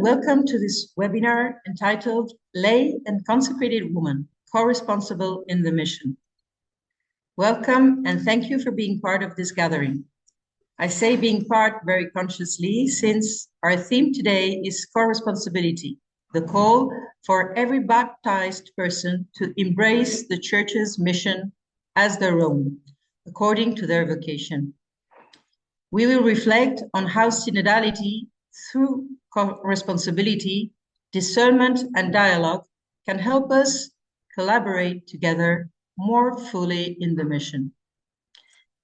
welcome to this webinar entitled Lay and Consecrated Woman, Co-Responsible in the Mission. Welcome and thank you for being part of this gathering. I say being part very consciously since our theme today is co-responsibility, the call for every baptized person to embrace the Church's mission as their own, according to their vocation. We will reflect on how synodality, through co-responsibility, discernment, and dialogue, can help us collaborate together more fully in the mission.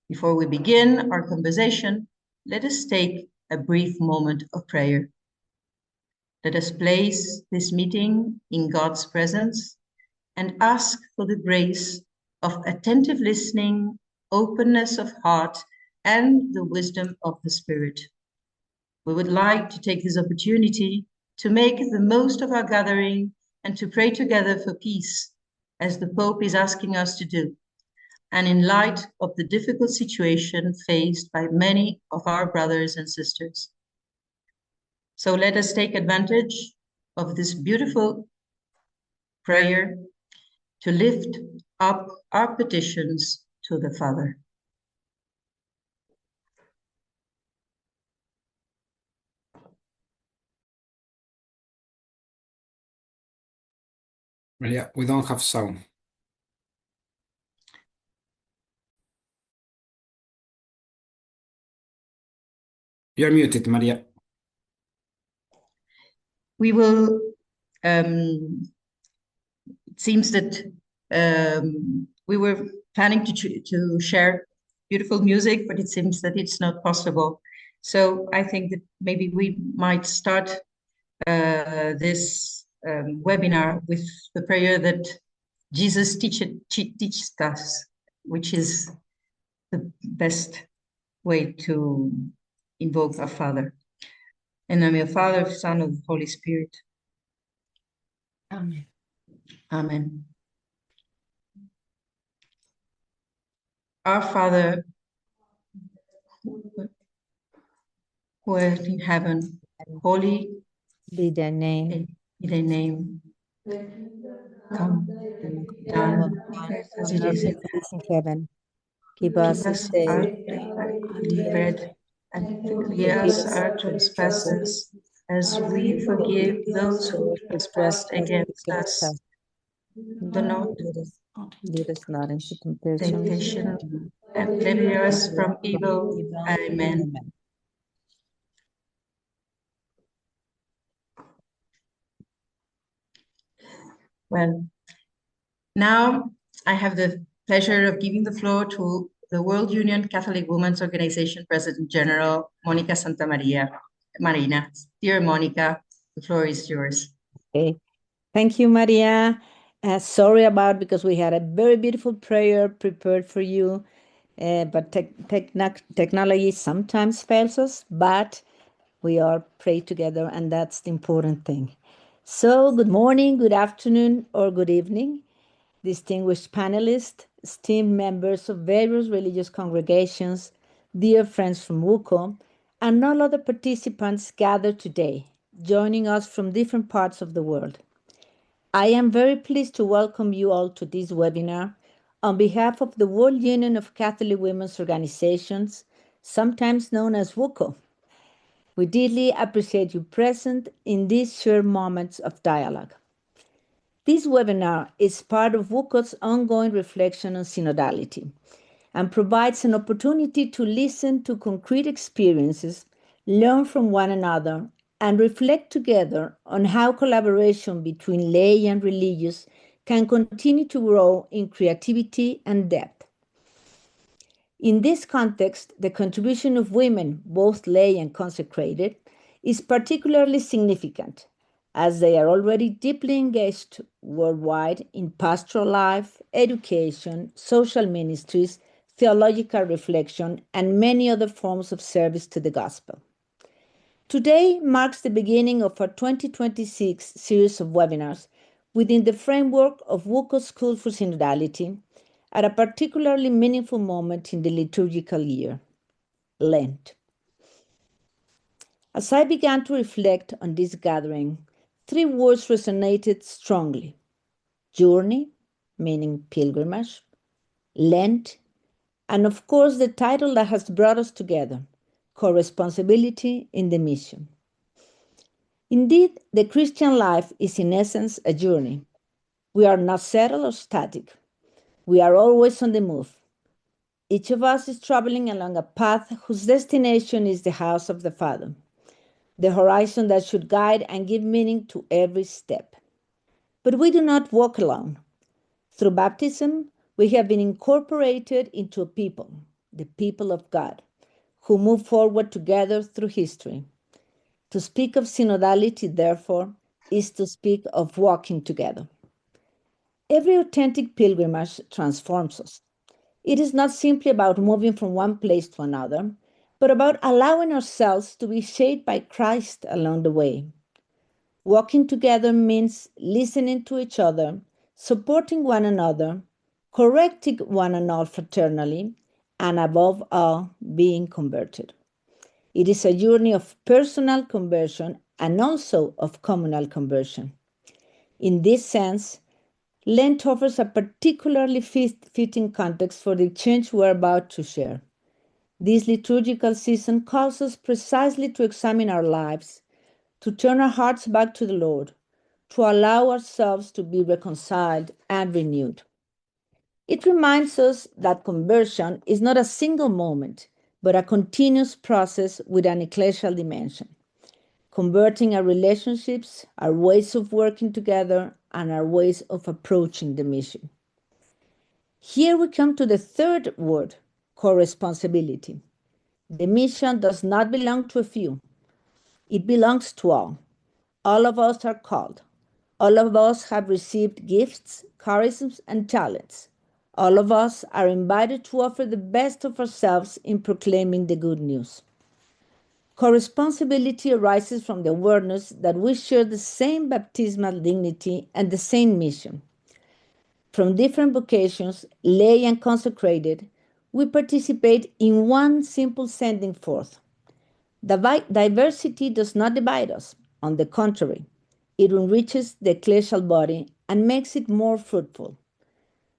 Before we begin our conversation, let us take a brief moment of prayer. Let us place this meeting in God's presence and ask for the grace of attentive listening, openness of heart, and the wisdom of the Spirit. We would like to take this opportunity to make the most of our gathering and to pray together for peace, as the Pope is asking us to do, and in light of the difficult situation faced by many of our brothers and sisters. So let us take advantage of this beautiful prayer to lift up our petitions to the Father. Maria, we don't have sound. You're muted, Maria. We will, it seems that we were planning to share beautiful music, but it seems that it's not possible. So I think that maybe we might start this webinar with the prayer that Jesus teaches us, which is the best way to invoke our Father. In the name of the Father, Son, and Holy Spirit. Amen. Amen. Our Father, who art in heaven, holy be thy name. be thy name. Come, done as it is in heaven. Give us this day our daily bread, and forgive us our trespasses, as we forgive those who trespass against us. Do not lead us not into temptation, temptation, and deliver us from evil. Amen. Well, now I have the pleasure of giving the floor to the World Union Catholic Women's Organization President General, Monica Santamaria. Marina, dear Monica, the floor is yours. Okay. Thank you, Maria. Sorry about because we had a very beautiful prayer prepared for you, but technology sometimes fails us, but we all pray together, and that's the important thing. So good morning, good afternoon, or good evening, distinguished panelists, esteemed members of various religious congregations, dear friends from WUCWO, and all other participants gathered today, joining us from different parts of the world. I am very pleased to welcome you all to this webinar on behalf of the World Union of Catholic Women's Organizations, sometimes known as WUCWO. We deeply appreciate you present in these shared moments of dialogue. This webinar is part of WUCWO's ongoing reflection on synodality and provides an opportunity to listen to concrete experiences, learn from one another, and reflect together on how collaboration between lay and religious can continue to grow in creativity and depth. In this context, the contribution of women, both lay and consecrated, is particularly significant, as they are already deeply engaged worldwide in pastoral life, education, social ministries, theological reflection, and many other forms of service to the gospel. Today marks the beginning of our 2026 series of webinars within the framework of WUCWO School for Synodality at a particularly meaningful moment in the liturgical year, Lent. As I began to reflect on this gathering, three words resonated strongly: journey, meaning pilgrimage, Lent, and of course the title that has brought us together, co-responsibility in the mission. Indeed, the Christian life is in essence a journey. We are not settled or static. We are always on the move. Each of us is traveling along a path whose destination is the house of the Father, the horizon that should guide and give meaning to every step. But we do not walk alone. Through baptism, we have been incorporated into a people, the people of God, who move forward together through history. To speak of synodality, therefore, is to speak of walking together. Every authentic pilgrimage transforms us. It is not simply about moving from one place to another, but about allowing ourselves to be shaped by Christ along the way. Walking together means listening to each other, supporting one another, correcting one another fraternally, and above all, being converted. It is a journey of personal conversion and also of communal conversion. In this sense, Lent offers a particularly fitting context for the exchange we're about to share. This liturgical season calls us precisely to examine our lives, to turn our hearts back to the Lord, to allow ourselves to be reconciled and renewed. It reminds us that conversion is not a single moment, but a continuous process with an ecclesial dimension, converting our relationships, our ways of working together, and our ways of approaching the mission. Here we come to the third word, co-responsibility. The mission does not belong to a few. It belongs to all. All of us are called. All of us have received gifts, charisms, and talents. All of us are invited to offer the best of ourselves in proclaiming the good news. Co-responsibility arises from the awareness that we share the same baptismal dignity and the same mission. From different vocations, lay and consecrated, we participate in one simple sending forth. Diversity does not divide us. On the contrary, it enriches the ecclesial body and makes it more fruitful.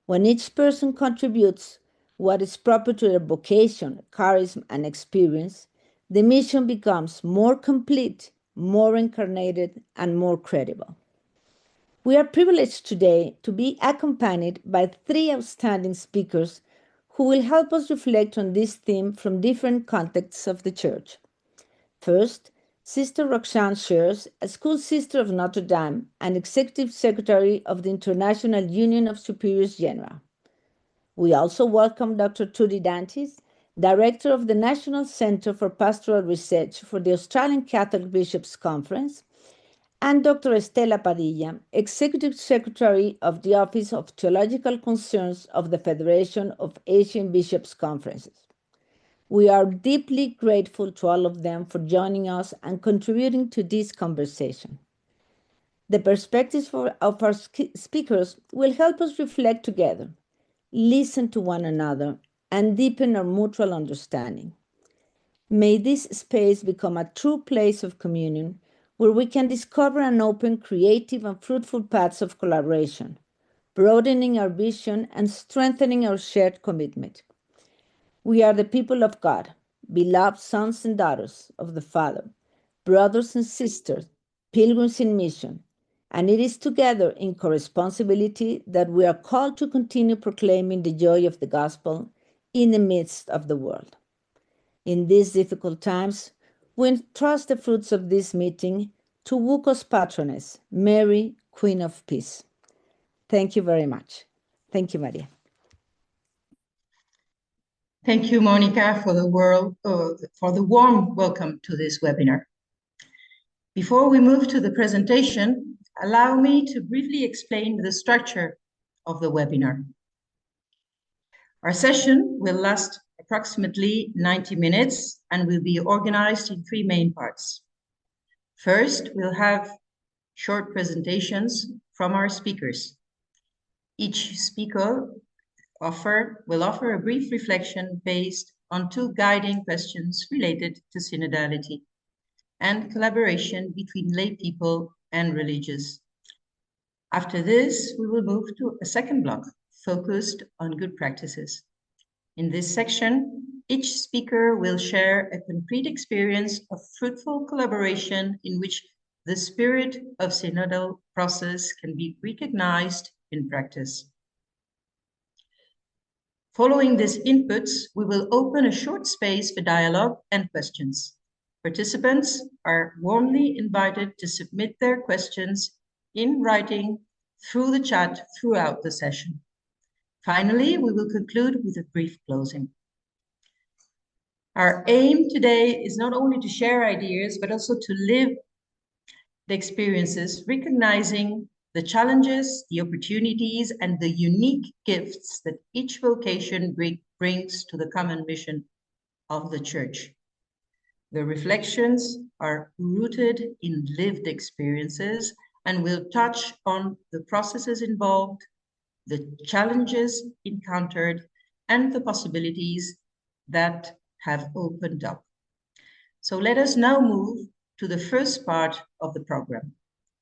When each person contributes what is proper to their vocation, charism, and experience, the mission becomes more complete, more incarnated, and more credible. We are privileged today to be accompanied by three outstanding speakers who will help us reflect on this theme from different contexts of the Church. First, Sister Roxanne Schurz, a school sister of Notre Dame and Executive Secretary of the International Union of Superiors Genera. We also welcome Dr. Tudy Dantes, Director of the National Center for Pastoral Research for the Australian Catholic Bishops' Conference, and Dr. Estela Padilla, Executive Secretary of the Office of Theological Concerns of the Federation of Asian Bishops' Conferences. We are deeply grateful to all of them for joining us and contributing to this conversation. The perspectives of our speakers will help us reflect together, listen to one another, and deepen our mutual understanding. May this space become a true place of communion where we can discover and open creative and fruitful paths of collaboration, broadening our vision and strengthening our shared commitment. We are the people of God, beloved sons and daughters of the Father, brothers and sisters, pilgrims in mission, and it is together in co-responsibility that we are called to continue proclaiming the joy of the gospel in the midst of the world. In these difficult times, we entrust the fruits of this meeting to WUCWO's patroness, Mary, Queen of Peace. Thank you very much. Thank you, Maria. Thank you, Monica, for the warm welcome to this webinar. Before we move to the presentation, allow me to briefly explain the structure of the webinar. Our session will last approximately 90 minutes and will be organized in three main parts. First, we'll have short presentations from our speakers. Each speaker will offer a brief reflection based on two guiding questions related to synodality. and collaboration between lay people and religious. After this, we will move to a second block focused on good practices. In this section, each speaker will share a concrete experience of fruitful collaboration in which the spirit of synodal process can be recognized in practice. Following these inputs, we will open a short space for dialogue and questions. Participants are warmly invited to submit their questions in writing through the chat throughout the session. Finally, we will conclude with a brief closing. Our aim today is not only to share ideas, but also to live the experiences, recognizing the challenges, the opportunities, and the unique gifts that each vocation brings to the common mission of the Church. The reflections are rooted in lived experiences and will touch on the processes involved, the challenges encountered, and the possibilities that have opened up. So let us now move to the first part of the program,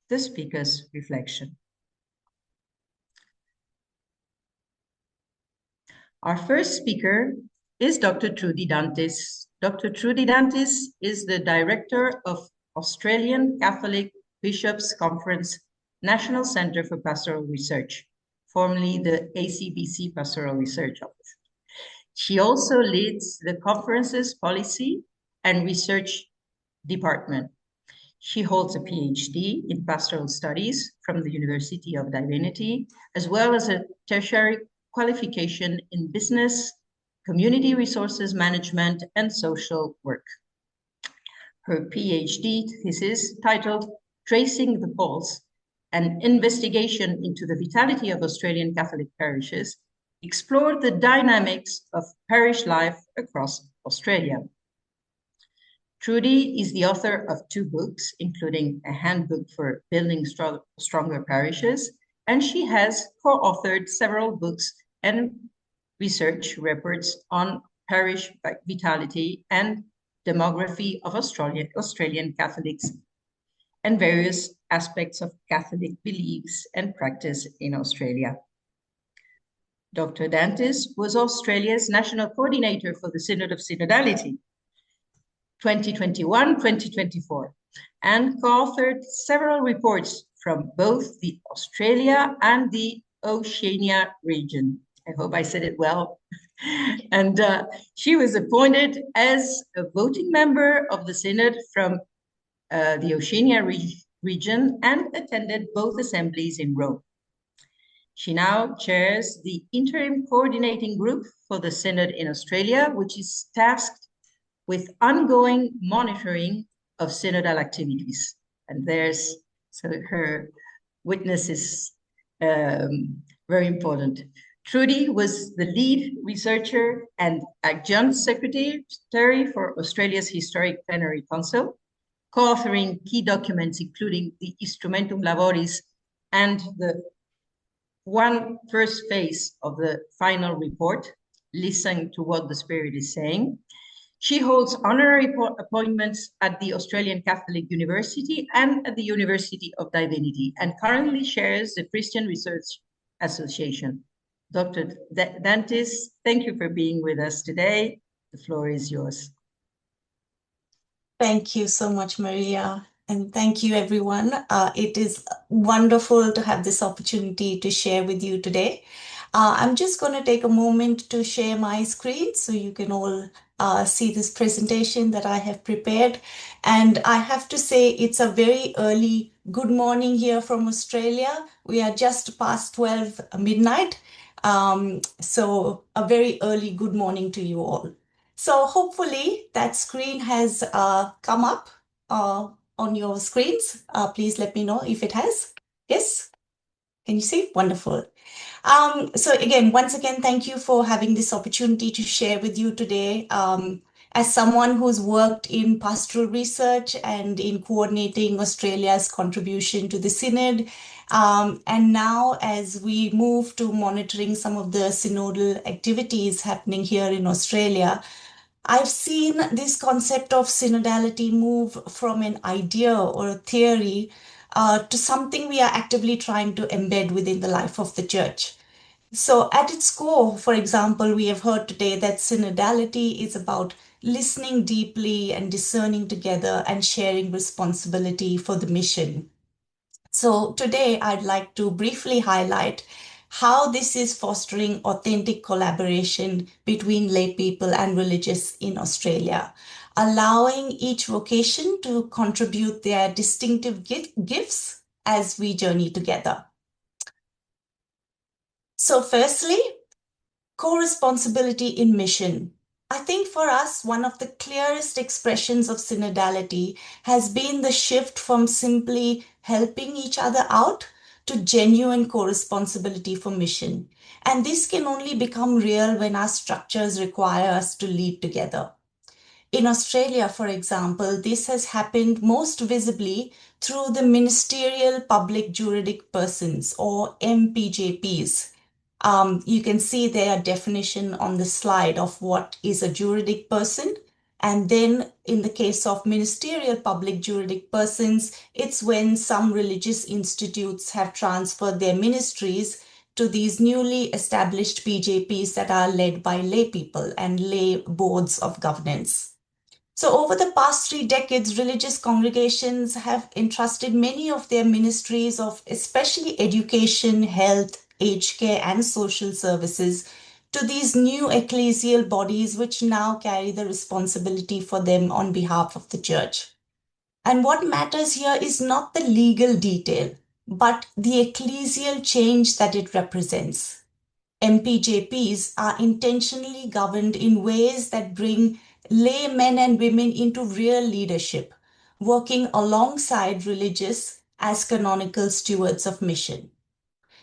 the speaker's reflection. Our first speaker is Dr. Trudy Dantes. Dr. Trudy Dantes is the director of Australian Catholic Bishops' Conference National Centre for Pastoral Research, formerly the ACBC Pastoral Research Office. She also leads the conference's policy and research department. She holds a PhD in pastoral studies from the University of Divinity, as well as a tertiary qualification in business, community resources management, and social work. Her PhD thesis, titled Tracing the Pulse, an investigation into the vitality of Australian Catholic parishes, explored the dynamics of parish life across Australia. Trudy is the author of 2 books, including a handbook for building stronger parishes, and she has co-authored several books and research reports on parish vitality and demography of Australian Catholics and various aspects of Catholic beliefs and practice in Australia. Dr. Dantes was Australia's national coordinator for the Synod of Synodality 2021-2024 and co-authored several reports from both the Australia and the Oceania region. I hope I said it well. And she was appointed as a voting member of the Synod from the Oceania region and attended both assemblies in Rome. She now chairs the interim coordinating group for the Synod in Australia, which is tasked with ongoing monitoring of synodal activities. And so her witness is very important. Trudy was the lead researcher and adjunct secretary for Australia's Historic Plenary Council, co-authoring key documents, including the Instrumentum Laboris and the first phase of the final report, Listen to What the Spirit is Saying. She holds honorary appointments at the Australian Catholic University and at the University of Divinity, and currently chairs the Christian Research Association. Dr. Dantes, thank you for being with us today. The floor is yours. Thank you so much, Maria. And thank you, everyone. It is wonderful to have this opportunity to share with you today. I'm just going to take a moment to share my screen so you can all see this presentation that I have prepared. And I have to say it's a very early good morning here from Australia. We are just past 12 midnight. So a very early good morning to you all. So hopefully that screen has come up on your screens. Please let me know if it has. Yes? Can you see? Wonderful. So again, once again, thank you for having this opportunity to share with you today. As someone who's worked in pastoral research and in coordinating Australia's contribution to the Synod, and now as we move to monitoring some of the synodal activities happening here in Australia, I've seen this concept of synodality move from an idea or a theory to something we are actively trying to embed within the life of the church. So, at its core, for example, we have heard today that synodality is about listening deeply and discerning together and sharing responsibility for the mission. So, today I'd like to briefly highlight how this is fostering authentic collaboration between lay people and religious in Australia, allowing each vocation to contribute their distinctive gifts as we journey together. So, firstly, co-responsibility in mission. I think for us, one of the clearest expressions of synodality has been the shift from simply helping each other out to genuine co-responsibility for mission. And this can only become real when our structures require us to lead together. In Australia, for example, this has happened most visibly through the Ministerial Public Juridic Persons, or MPJPs. You can see their definition on the slide of what is a juridic person. And then in the case of ministerial public juridic persons, it's when some religious institutes have transferred their ministries to these newly established PJPs that are led by lay people and lay boards of governance. So, over the past 3 decades, religious congregations have entrusted many of their ministries of especially education, health, aged care, and social services to these new ecclesial bodies, which now carry the responsibility for them on behalf of the church. And what matters here is not the legal detail, but the ecclesial change that it represents. MPJPs are intentionally governed in ways that bring lay men and women into real leadership, working alongside religious as canonical stewards of mission.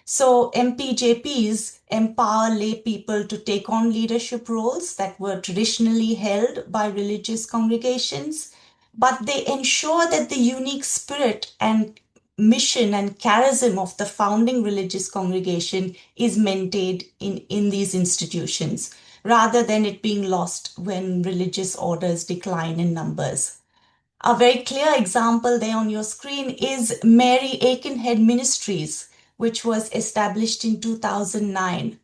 So MPJPs empower lay people to take on leadership roles that were traditionally held by religious congregations, but they ensure that the unique spirit and mission and charism of the founding religious congregation is maintained in these institutions, rather than it being lost when religious orders decline in numbers. A very clear example there on your screen is Mary Aikenhead Ministries, which was established in 2009.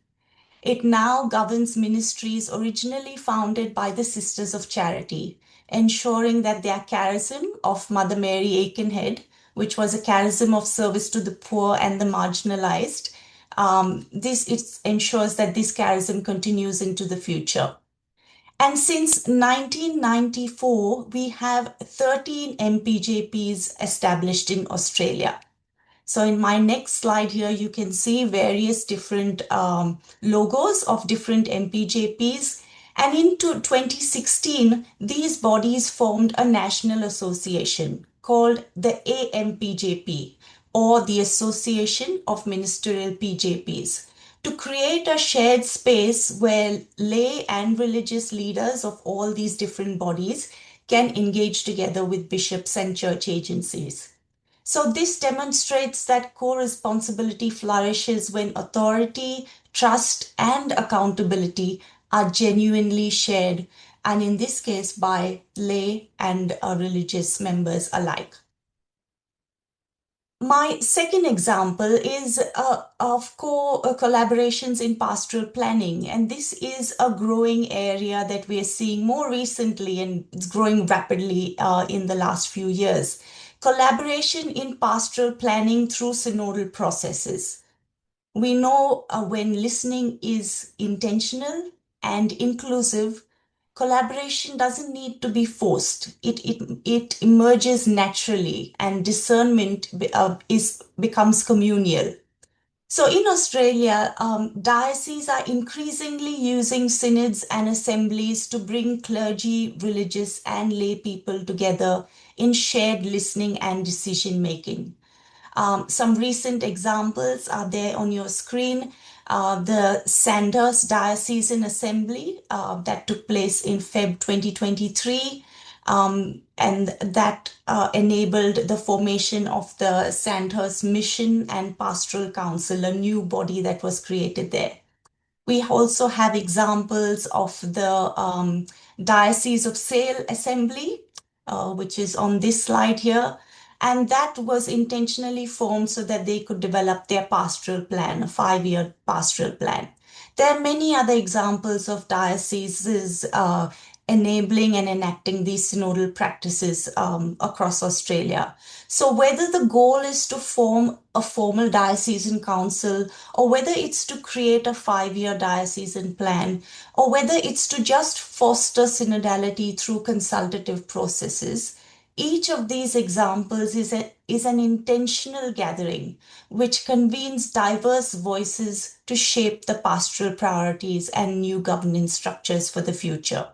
It now governs ministries originally founded by the Sisters of Charity, ensuring that their charism of Mother Mary Aikenhead, which was a charism of service to the poor and the marginalized, it ensures that this charism continues into the future. And since 1994, we have 13 MPJPs established in Australia. So in my next slide here, you can see various different logos of different MPJPs. And in 2016, these bodies formed a national association called the AMPJP, or the Association of Ministerial PJPs, to create a shared space where lay and religious leaders of all these different bodies can engage together with bishops and church agencies. So this demonstrates that co-responsibility flourishes when authority, trust, and accountability are genuinely shared, and in this case by lay and religious members alike. My second example is of collaborations in pastoral planning, and this is a growing area that we are seeing more recently, and it's growing rapidly in the last few years. Collaboration in pastoral planning through synodal processes. We know when listening is intentional and inclusive, collaboration doesn't need to be forced. It emerges naturally, and discernment becomes communal. So in Australia, dioceses are increasingly using synods and assemblies to bring clergy, religious, and lay people together in shared listening and decision making. Some recent examples are there on your screen. The Sandhurst Diocesan Assembly that took place in Feb 2023, and that enabled the formation of the Sandhurst Mission and Pastoral Council, a new body that was created there. We also have examples of the Diocese of Sale Assembly, which is on this slide here. And that was intentionally formed so that they could develop their pastoral plan, a 5-year pastoral plan. There are many other examples of dioceses enabling and enacting these synodal practices across Australia. So whether the goal is to form a formal diocesan council, or whether it's to create a 5-year diocesan plan, or whether it's to just foster synodality through consultative processes, each of these examples is an intentional gathering which convenes diverse voices to shape the pastoral priorities and new governance structures for the future.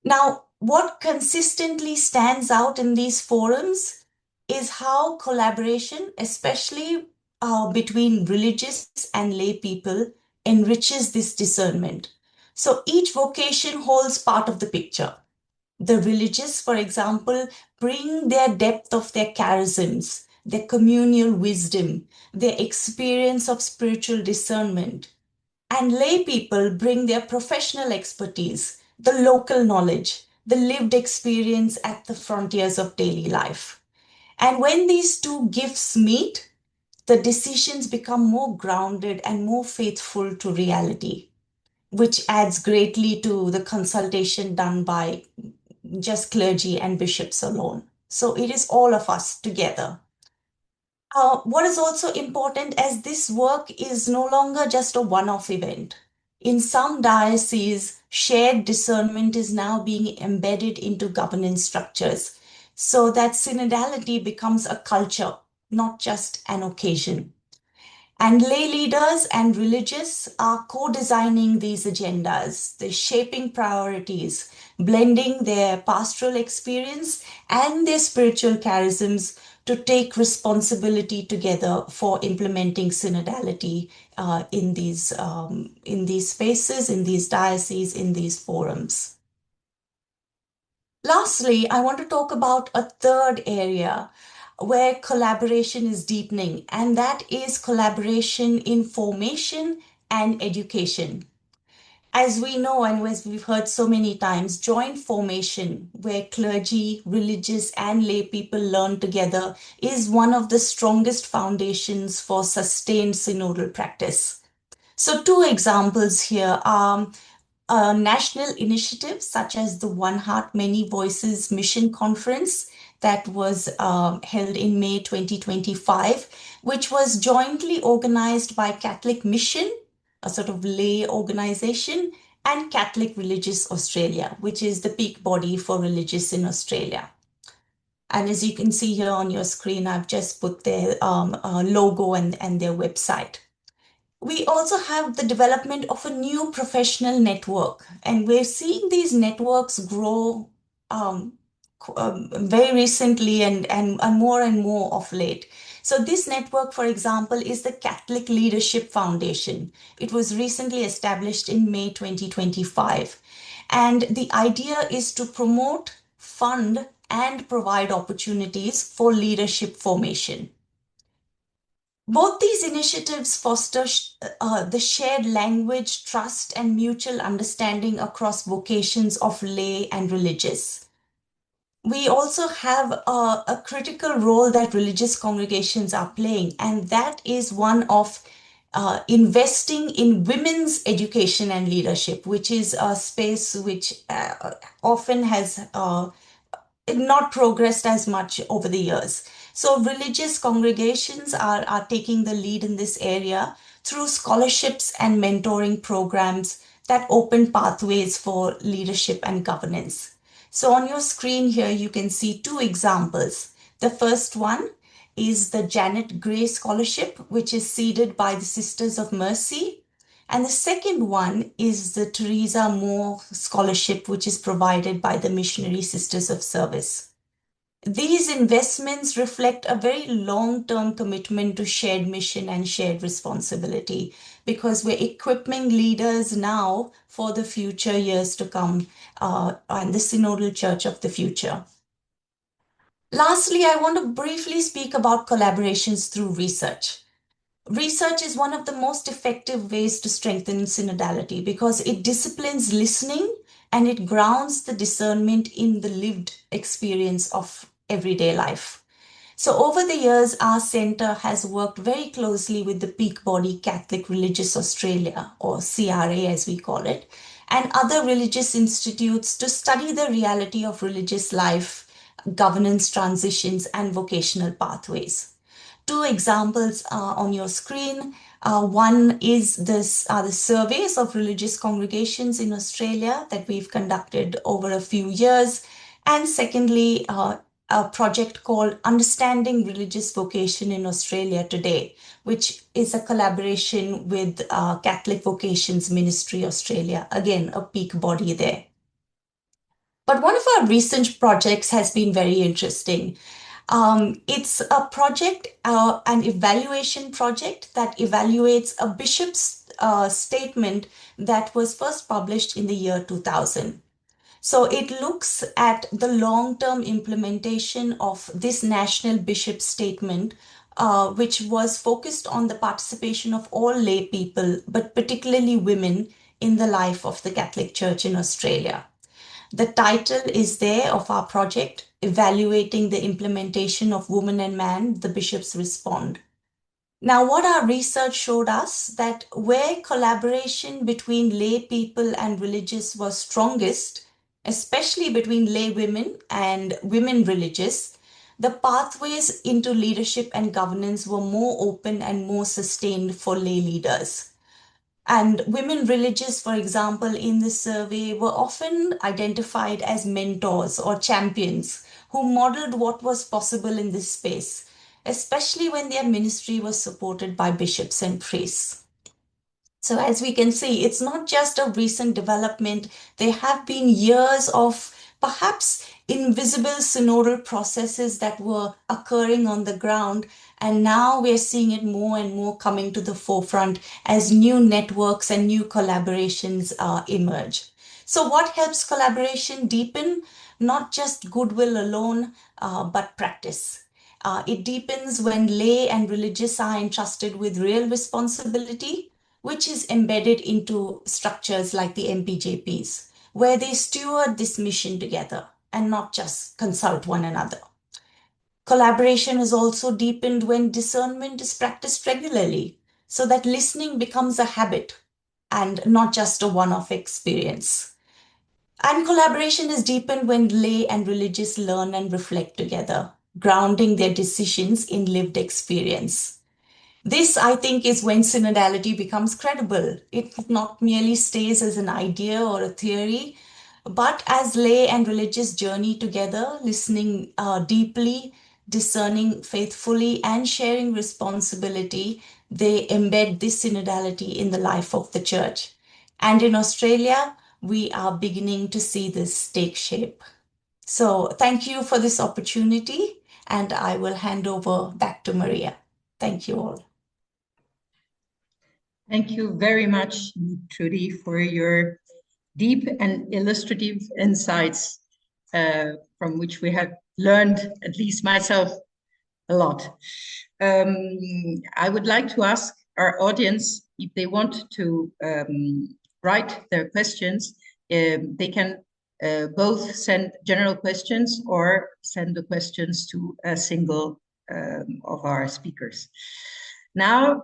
Now, what consistently stands out in these forums is how collaboration, especially between religious and lay people, enriches this discernment. So each vocation holds part of the picture. The religious, for example, bring their depth of their charisms, their communal wisdom, their experience of spiritual discernment. And lay people bring their professional expertise, the local knowledge, the lived experience at the frontiers of daily life. And when these two gifts meet, the decisions become more grounded and more faithful to reality, which adds greatly to the consultation done by just clergy and bishops alone. So it is all of us together. What is also important, as this work is no longer just a one-off event. In some dioceses, shared discernment is now being embedded into governance structures so that synodality becomes a culture, not just an occasion. And lay leaders and religious are co-designing these agendas. They're shaping priorities, blending their pastoral experience and their spiritual charisms to take responsibility together for implementing synodality in these spaces, in these dioceses, in these forums. Lastly, I want to talk about a third area where collaboration is deepening, and that is collaboration in formation and education. As we know, and as we've heard so many times, joint formation, where clergy, religious, and lay people learn together, is one of the strongest foundations for sustained synodal practice. So, two examples here are national initiatives such as the One Heart, Many Voices Mission Conference that was held in May 2025, which was jointly organized by Catholic Mission, a sort of lay organization, and Catholic Religious Australia, which is the peak body for religious in Australia. And as you can see here on your screen, I've just put their logo and their website. We also have the development of a new professional network, and we're seeing these networks grow very recently and more of late. So this network, for example, is the Catholic Leadership Foundation. It was recently established in May 2025. And the idea is to promote, fund, and provide opportunities for leadership formation. Both these initiatives foster the shared language, trust, and mutual understanding across vocations of lay and religious. We also have a critical role that religious congregations are playing, and that is one of investing in women's education and leadership, which is a space which often has not progressed as much over the years. So religious congregations are taking the lead in this area through scholarships and mentoring programs that open pathways for leadership and governance. So on your screen here, you can see two examples. The first one is the Janet Gray Scholarship, which is seeded by the Sisters of Mercy. And the second one is the Teresa Moore Scholarship, which is provided by the Missionary Sisters of Service. These investments reflect a very long-term commitment to shared mission and shared responsibility, because we're equipping leaders now for the future years to come and the synodal church of the future. Lastly, I want to briefly speak about collaborations through research. Research is one of the most effective ways to strengthen synodality because it disciplines listening and it grounds the discernment in the lived experience of everyday life. So over the years, our centre has worked very closely with the Peak Body Catholic Religious Australia, or CRA as we call it, and other religious institutes to study the reality of religious life, governance transitions, and vocational pathways. Two examples are on your screen. One is the surveys of religious congregations in Australia that we've conducted over a few years. And secondly, a project called Understanding Religious Vocation in Australia Today, which is a collaboration with Catholic Vocations Ministry Australia, again, a peak body there. But one of our recent projects has been very interesting. It's a project, an evaluation project that evaluates a bishop's statement that was first published in the year 2000. So it looks at the long-term implementation of this national bishop statement, which was focused on the participation of all lay people, but particularly women, in the life of the Catholic Church in Australia. The title is there of our project, Evaluating the Implementation of Woman and Man, the Bishops Respond. Now, what our research showed us that where collaboration between lay people and religious was strongest, especially between lay women and women religious, the pathways into leadership and governance were more open and more sustained for lay leaders. And women religious, for example, in this survey were often identified as mentors or champions who modeled what was possible in this space, especially when their ministry was supported by bishops and priests. So as we can see, it's not just a recent development. There have been years of perhaps invisible synodal processes that were occurring on the ground. And now we're seeing it more and more coming to the forefront as new networks and new collaborations emerge. So what helps collaboration deepen? Not just goodwill alone, but practice. It deepens when lay and religious are entrusted with real responsibility, which is embedded into structures like the MPJPs, where they steward this mission together and not just consult one another. Collaboration is also deepened when discernment is practiced regularly, so that listening becomes a habit and not just a one-off experience. And collaboration is deepened when lay and religious learn and reflect together, grounding their decisions in lived experience. This, I think, is when synodality becomes credible. It not merely stays as an idea or a theory, but as lay and religious journey together, listening deeply, discerning faithfully, and sharing responsibility, they embed this synodality in the life of the church. And in Australia, we are beginning to see this take shape. So thank you for this opportunity, and I will hand over back to Maria. Thank you all. Thank you very much, Trudy, for your deep and illustrative insights from which we have learned, at least myself, a lot. I would like to ask our audience if they want to write their questions. They can both send general questions or send the questions to a single of our speakers. Now,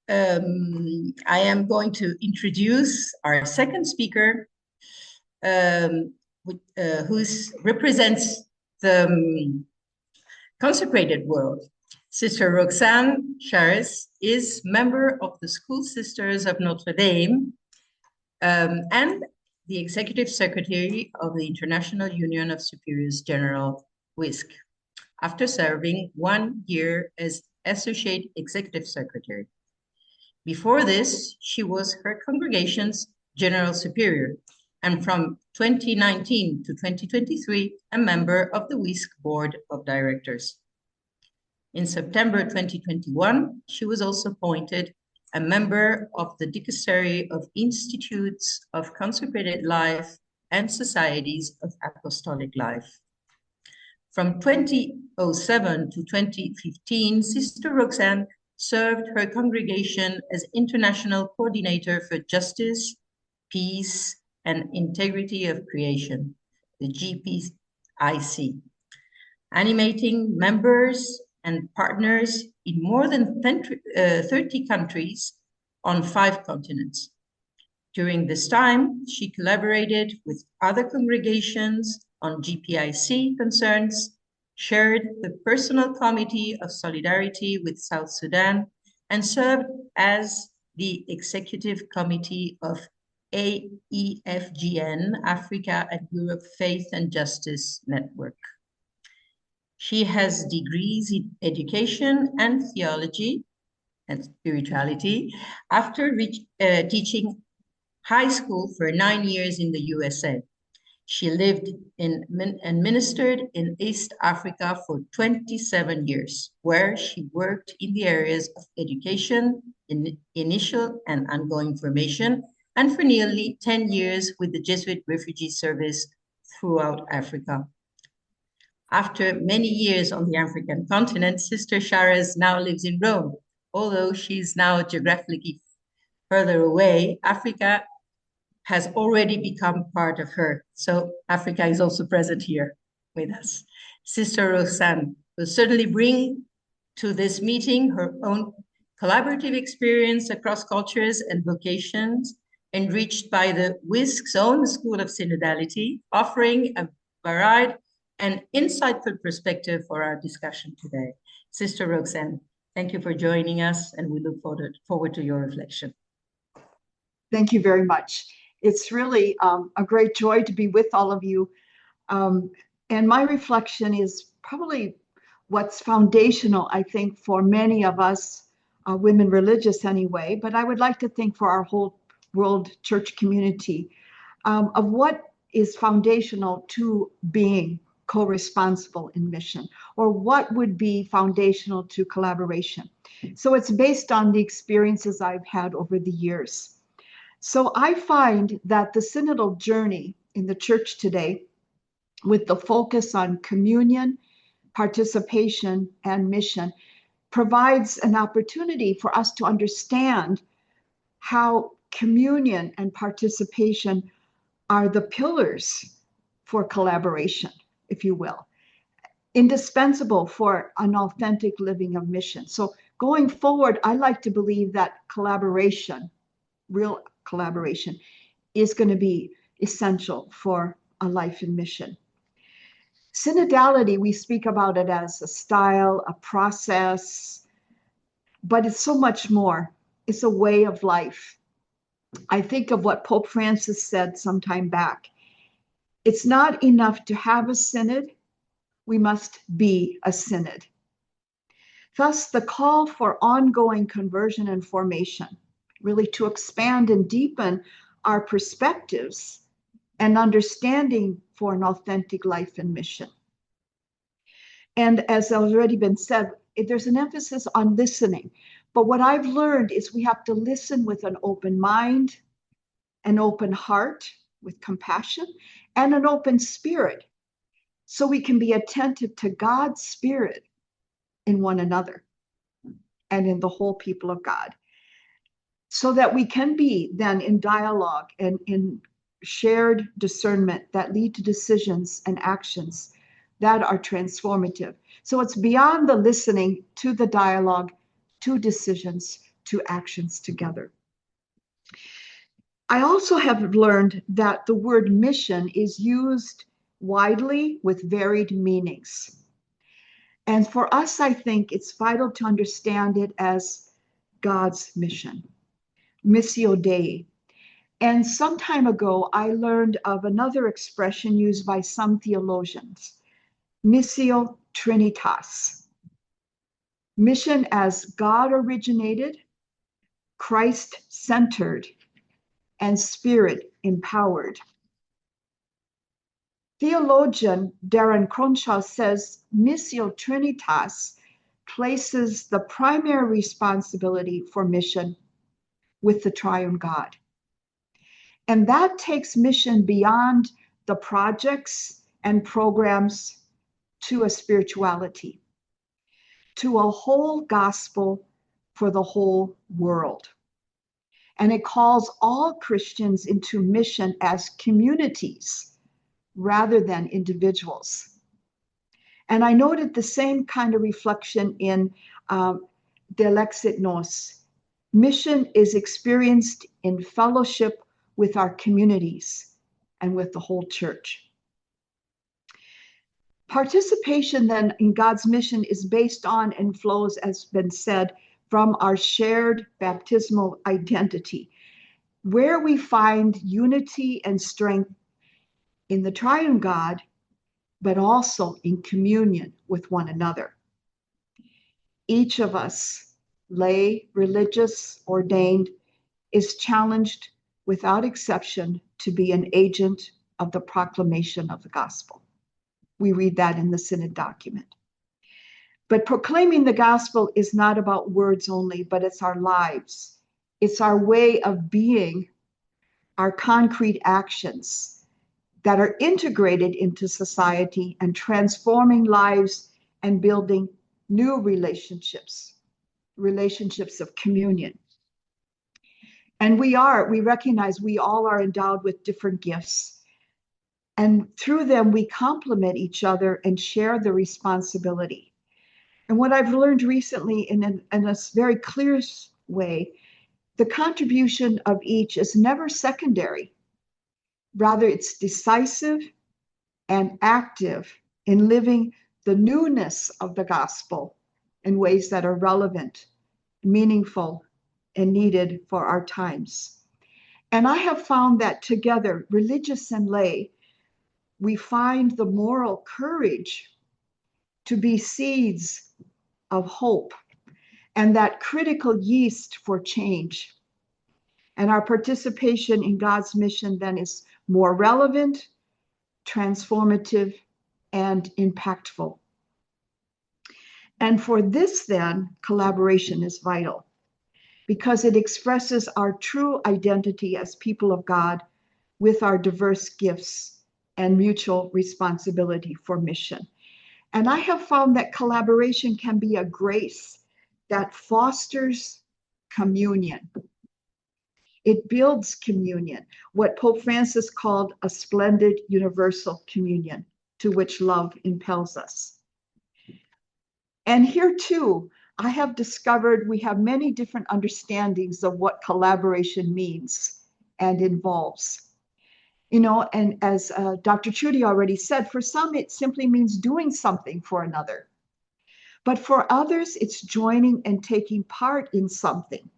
I am going to introduce our second speaker, who represents the consecrated world. Sister Roxane Chares is member of the School Sisters of Notre Dame and the Executive Secretary of the International Union of Superiors General, WUCWO, after serving 1 year as Associate Executive Secretary. Before this, she was her congregation's General Superior, and from 2019 to 2023, a member of the WUCWO Board of Directors. In September 2021, she was also appointed a member of the Dicastery of Institutes of Consecrated Life and Societies of Apostolic Life. From 2007 to 2015, Sister Roxane served her congregation as International Coordinator for Justice, Peace, and integrity of creation, the GPIC, animating members and partners in more than 30 countries on 5 continents. During this time, she collaborated with other congregations on GPIC concerns, chaired the Personal Committee of Solidarity with South Sudan, and served as the Executive Committee of AEFGN, Africa and Europe Faith and Justice Network. She has degrees in education and theology and spirituality after teaching high school for 9 years in the USA. She lived in and ministered in East Africa for 27 years, where she worked in the areas of education, initial and ongoing formation, and for nearly 10 years with the Jesuit Refugee Service throughout Africa. After many years on the African continent, Sister Sharaz now lives in Rome. Although she's now geographically further away, Africa has already become part of her. So Africa is also present here with us. Sister Roxanne will certainly bring to this meeting her own collaborative experience across cultures and vocations, enriched by the WUCWO's own School of Synodality, offering a varied and insightful perspective for our discussion today. Sister Roxanne, thank you for joining us, and we look forward to your reflection. Thank you very much. It's really a great joy to be with all of you. And my reflection is probably what's foundational, I think, for many of us women religious anyway, but I would like to think for our whole world church community of what is foundational to being co-responsible in mission, or what would be foundational to collaboration. So it's based on the experiences I've had over the years. So I find that the synodal journey in the church today, with the focus on communion, participation, and mission, provides an opportunity for us to understand how communion and participation are the pillars for collaboration, if you will, indispensable for an authentic living of mission. So going forward, I like to believe that collaboration, real collaboration, is going to be essential for a life in mission. Synodality, we speak about it as a style, a process, but it's so much more. It's a way of life. I think of what Pope Francis said some time back. It's not enough to have a synod, we must be a synod. Thus, the call for ongoing conversion and formation, really to expand and deepen our perspectives and understanding for an authentic life and mission. And as has already been said, there's an emphasis on listening. But what I've learned is we have to listen with an open mind, an open heart with compassion, and an open spirit, so we can be attentive to God's spirit in one another and in the whole people of God, so that we can be then in dialogue and in shared discernment that lead to decisions and actions that are transformative. So it's beyond the listening to the dialogue, to decisions, to actions together. I also have learned that the word mission is used widely with varied meanings. And for us, I think it's vital to understand it as God's mission, Missio Dei. And some time ago, I learned of another expression used by some theologians, Missio Trinitas. Mission as God-originated, Christ-centered, and Spirit-empowered. Theologian Darren Cronshaw says Missio Trinitas places the primary responsibility for mission with the triune God. And that takes mission beyond the projects and programs to a spirituality, to a whole gospel for the whole world. and it calls all Christians into mission as communities rather than individuals. And I noted the same kind of reflection in Delexit Nos. Mission is experienced in fellowship with our communities and with the whole church. Participation then in God's mission is based on and flows, as been said, from our shared baptismal identity, where we find unity and strength in the triune God, but also in communion with one another. Each of us, lay, religious, ordained, is challenged without exception to be an agent of the proclamation of the gospel. We read that in the Synod document. But proclaiming the gospel is not about words only, but it's our lives. It's our way of being, our concrete actions that are integrated into society and transforming lives and building new relationships of communion. And we recognize we all are endowed with different gifts. And through them, we complement each other and share the responsibility. And what I've learned recently in a very clear way, the contribution of each is never secondary. Rather, it's decisive and active in living the newness of the gospel in ways that are relevant, meaningful, and needed for our times. And I have found that together, religious and lay, we find the moral courage to be seeds of hope and that critical yeast for change. And our participation in God's mission then is more relevant, transformative, and impactful. And for this then, collaboration is vital because it expresses our true identity as people of God with our diverse gifts and mutual responsibility for mission. And I have found that collaboration can be a grace that fosters communion. It builds communion, what Pope Francis called a splendid universal communion to which love impels us. And here too, I have discovered we have many different understandings of what collaboration means and involves. You know, and as Dr. Trudy already said, for some, it simply means doing something for another. But for others, it's joining and taking part in something,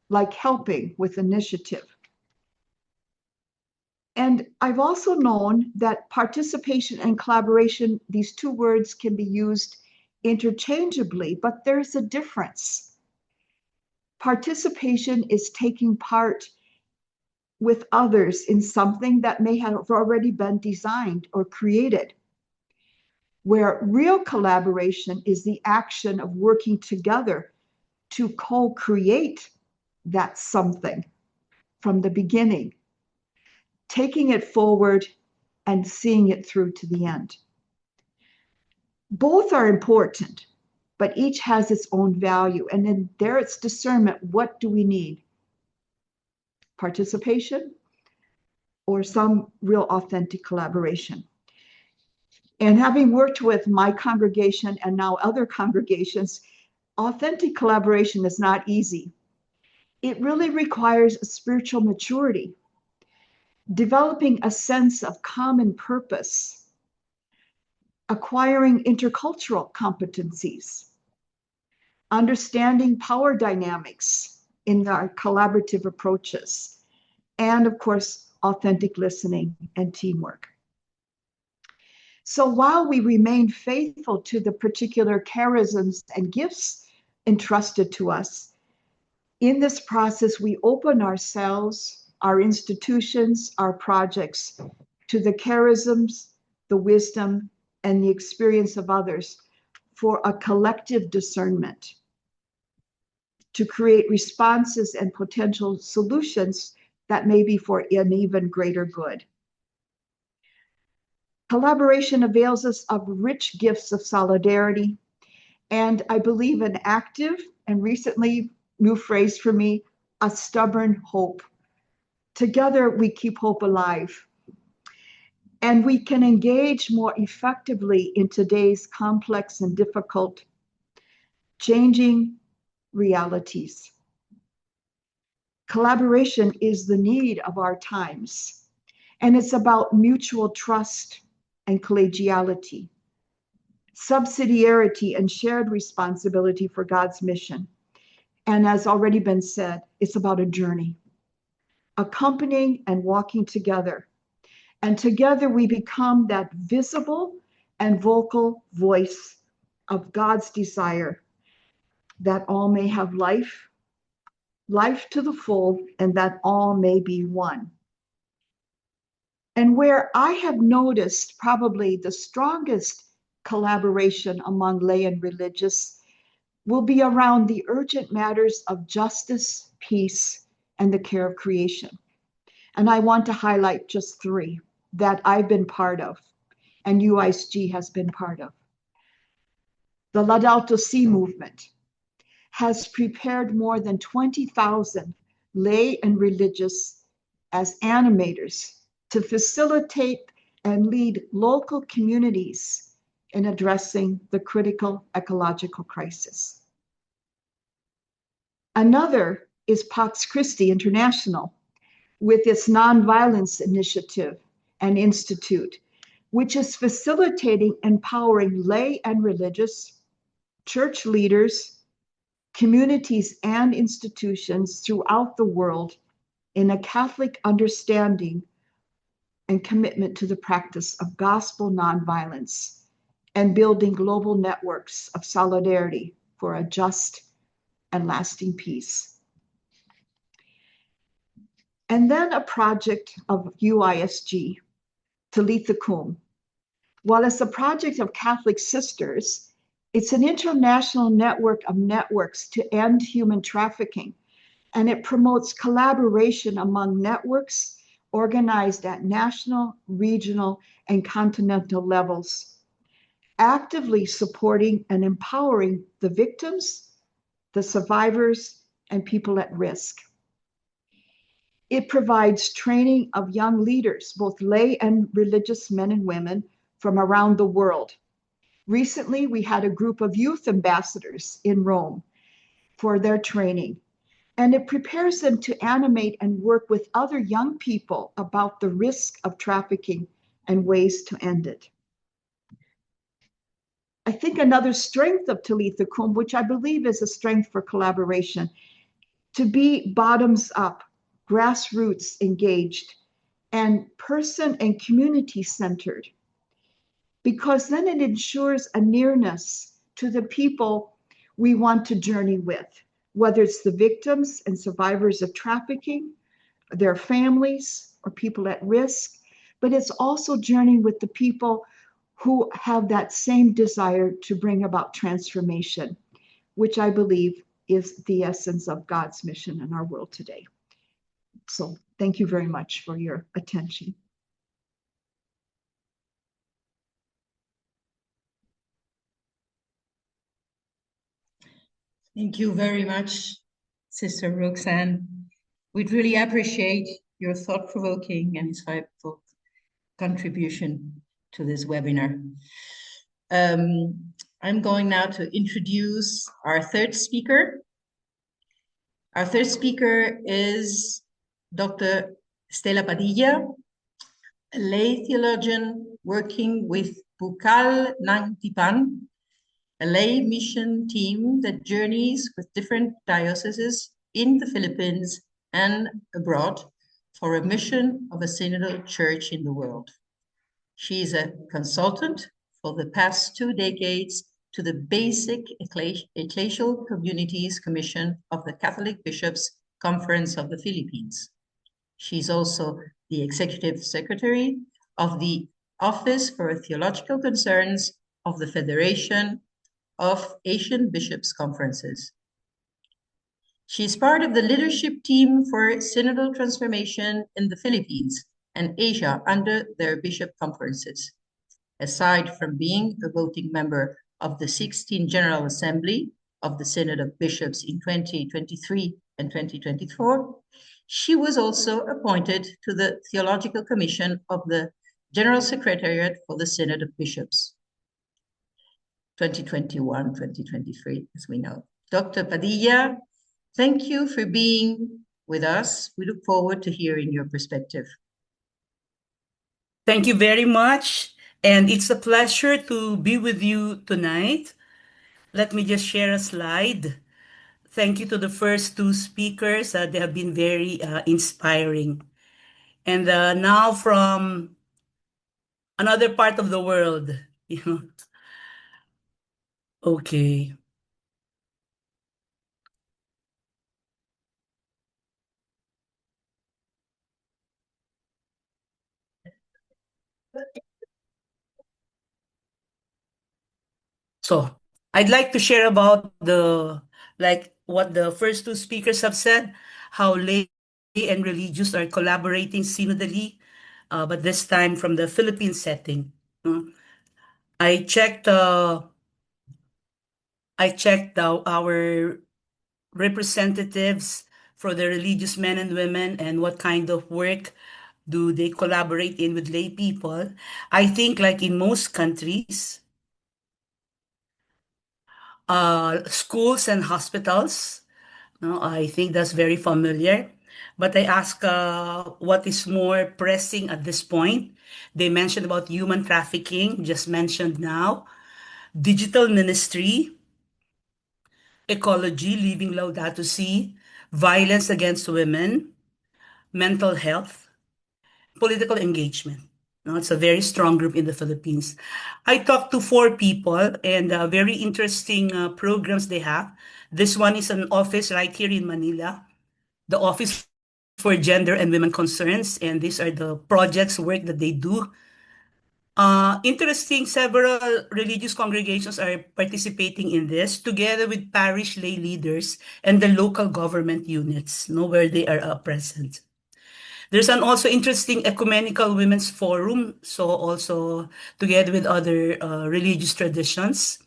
like helping with initiative. And I've also known that participation and collaboration, these two words can be used interchangeably, but there's a difference. Participation is taking part with others in something that may have already been designed or created, where real collaboration is the action of working together to co-create that something from the beginning, taking it forward and seeing it through to the end. Both are important, but each has its own value. And then there it's discernment. What do we need? Participation or some real authentic collaboration? And having worked with my congregation and now other congregations, authentic collaboration is not easy. It really requires a spiritual maturity, developing a sense of common purpose, acquiring intercultural competencies, understanding power dynamics in our collaborative approaches, and of course, authentic listening and teamwork. So while we remain faithful to the particular charisms and gifts entrusted to us, in this process, we open ourselves, our institutions, our projects to the charisms, the wisdom, and the experience of others for a collective discernment to create responses and potential solutions that may be for an even greater good. Collaboration avails us of rich gifts of solidarity, and I believe an active and recently new phrase for me, a stubborn hope. Together, we keep hope alive. And we can engage more effectively in today's complex and difficult, changing realities. Collaboration is the need of our times, and it's about mutual trust and collegiality, subsidiarity and shared responsibility for God's mission. And as already been said, it's about a journey, accompanying and walking together. And together we become that visible and vocal voice of God's desire that all may have life, life to the full, and that all may be one. And where I have noticed probably the strongest collaboration among lay and religious will be around the urgent matters of justice, peace, and the care of creation. And I want to highlight just three that I've been part of and UISG has been part of. The Laudato Si movement has prepared more than 20,000 lay and religious as animators to facilitate and lead local communities in addressing the critical ecological crisis. Another is Pax Christi International with its nonviolence initiative and institute, which is facilitating empowering lay and religious, church leaders, communities, and institutions throughout the world in a Catholic understanding and commitment to the practice of gospel nonviolence and building global networks of solidarity for a just and lasting peace. And then a project of UISG, Talitha Kum. While it's a project of Catholic sisters, it's an international network of networks to end human trafficking, and it promotes collaboration among networks organized at national, regional, and continental levels, actively supporting and empowering the victims, the survivors, and people at risk. It provides training of young leaders, both lay and religious men and women from around the world. Recently, we had a group of youth ambassadors in Rome for their training, and it prepares them to animate and work with other young people about the risk of trafficking and ways to end it. I think another strength of Talitha Kum, which I believe is a strength for collaboration, to be bottoms up, grassroots engaged, and person and community centered, because then it ensures a nearness to the people we want to journey with, whether it's the victims and survivors of trafficking, their families, or people at risk, but it's also journeying with the people who have that same desire to bring about transformation, which I believe is the essence of God's mission in our world today. So thank you very much for your attention. Thank you very much, Sister Roxanne. We'd really appreciate your thought-provoking and insightful contribution to this webinar. I'm going now to introduce our third speaker. Our third speaker is Dr. Stella Padilla, a lay theologian working with Bukal Nang Tipan, a lay mission team that journeys with different dioceses in the Philippines and abroad for a mission of a synodal church in the world. She is a consultant for the past 2 decades to the Basic Ecclesial Communities Commission of the Catholic Bishops' Conference of the Philippines. She's also the Executive Secretary of the Office for Theological Concerns of the Federation of Asian Bishops' Conferences. She's part of the leadership team for synodal transformation in the Philippines and Asia under their bishop conferences. Aside from being a voting member of the 16th General Assembly of the Synod of Bishops in 2023 and 2024, she was also appointed to the Theological Commission of the General Secretariat for the Synod of Bishops, 2021, 2023, as we know. Dr. Padilla, thank you for being with us. We look forward to hearing your perspective. Thank you very much. And it's a pleasure to be with you tonight. Let me just share a slide. Thank you to the first two speakers. They have been very inspiring. And now from another part of the world, you know. Okay. So I'd like to share about what the first two speakers have said, how lay and religious are collaborating synodally, but this time from the Philippine setting. I checked our representatives for the religious men and women and what kind of work do they collaborate in with lay people. I think like in most countries, schools and hospitals, no, I think that's very familiar. But I ask what is more pressing at this point. They mentioned about human trafficking, just mentioned now, digital ministry, ecology, living Laudato Si, violence against women, mental health, political engagement. No, it's a very strong group in the Philippines. I talked to 4 people and very interesting programs they have. This one is an office right here in Manila, the Office for Gender and Women Concerns, and these are the projects, work that they do. Interesting, several religious congregations are participating in this together with parish lay leaders and the local government units, where they are present. There's an also interesting ecumenical women's forum, so also together with other religious traditions.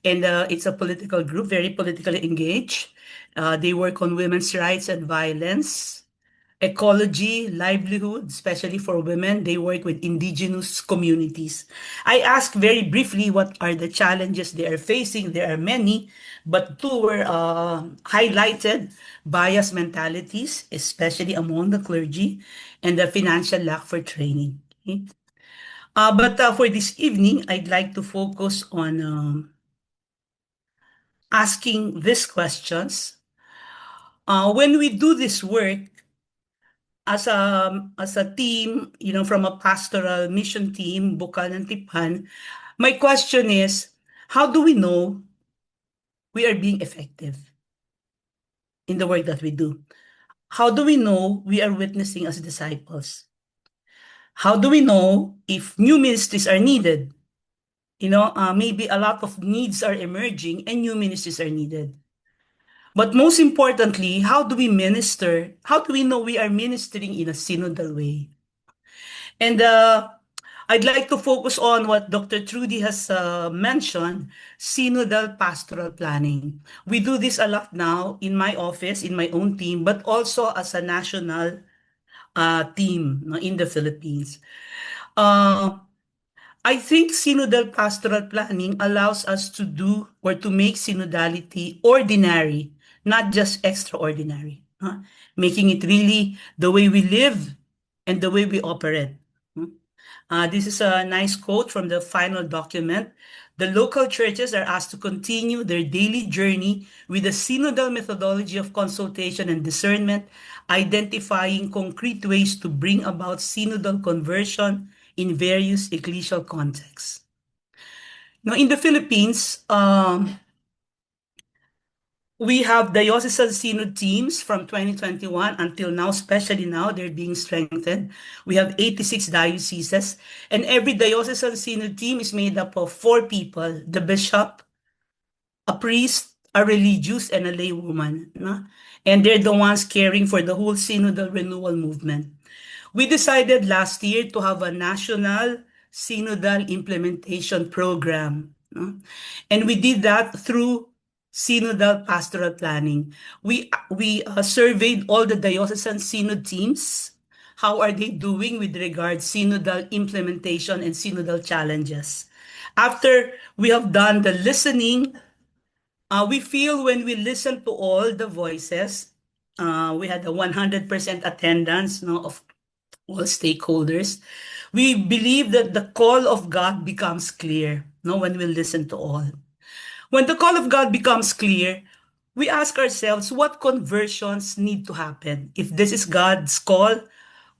And it's a political group, very politically engaged. They work on women's rights and violence, ecology, livelihood, especially for women. They work with indigenous communities. I asked very briefly what are the challenges they are facing. There are many, but 2 were highlighted: bias mentalities, especially among the clergy, and the financial lack for training. Okay? But for this evening, I'd like to focus on asking these questions. When we do this work, as a team, from a pastoral mission team, Bukal and Tipan, my question is, how do we know we are being effective in the work that we do? How do we know we are witnessing as disciples? How do we know if new ministries are needed? Maybe a lot of needs are emerging and new ministries are needed. But most importantly, how do we minister? How do we know we are ministering in a synodal way? And I'd like to focus on what Dr. Trudy has mentioned, synodal pastoral planning. We do this a lot now in my office, in my own team, but also as a national team in the Philippines. I think synodal pastoral planning allows us to do or to make synodality ordinary, not just extraordinary, making it really the way we live and the way we operate. This is a nice quote from the final document. The local churches are asked to continue their daily journey with a synodal methodology of consultation and discernment, identifying concrete ways to bring about synodal conversion in various ecclesial contexts. Now, in the Philippines, we have diocesan synod teams from 2021 until now, especially now, they're being strengthened. We have 86 dioceses, and every diocesan synod team is made up of 4 people: the bishop, a priest, a religious, and a laywoman. And they're the ones caring for the whole synodal renewal movement. We decided last year to have a national synodal implementation program. And we did that through synodal pastoral planning. We surveyed all the diocesan synod teams. How are they doing with regard synodal implementation and synodal challenges? After we have done the listening, we feel when we listen to all the voices, we had a 100% attendance, no, of all stakeholders. We believe that the call of God becomes clear, no, when we listen to all. When the call of God becomes clear, we ask ourselves what conversions need to happen. If this is God's call,